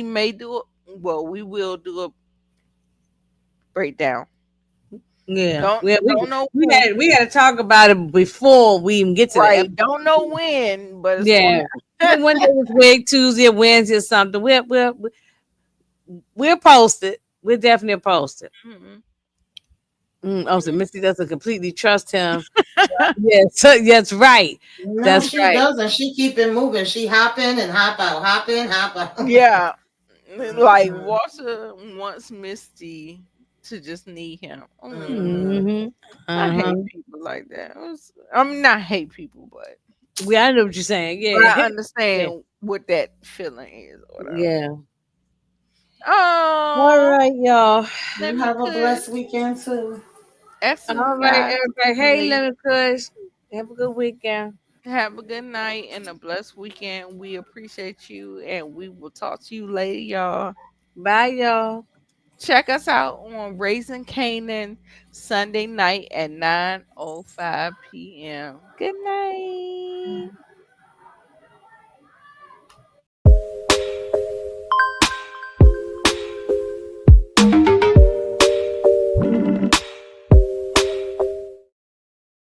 may do it. Well, we will do a breakdown. Yeah. Don't Yeah, don't know we when. got to talk about it before we even get to the Right. episode. Don't know when, but it's gonna Yeah. happen. One day this week, Tuesday or Wednesday or something. We'll post it. We'll definitely post it. Mhm. Oh, so Missy doesn't completely trust him. Yes, that's right. No, That's she right. doesn't. She keep it moving. She hopping and hop out, hopping, hop out. Yeah. Like Hmm. Walter wants Misty to just need him. Hmm. Mm-hmm. I Uh-huh. hate people like that. I mean, not hate people, but I know what you're saying. I Yeah. Yeah. understand what that feeling is or whatever. Yeah. All Oh, right, y'all. let You me have a cook. blessed weekend too. All Excellent, right, guys. everybody. Hey, Ladies, Lemon Kush. Have a good weekend. have a good night and a blessed weekend. We appreciate you, and we will talk to you later, y'all. Bye, y'all. Check us out on Raising Canaan Sunday night at 9:05 p.m. Good night.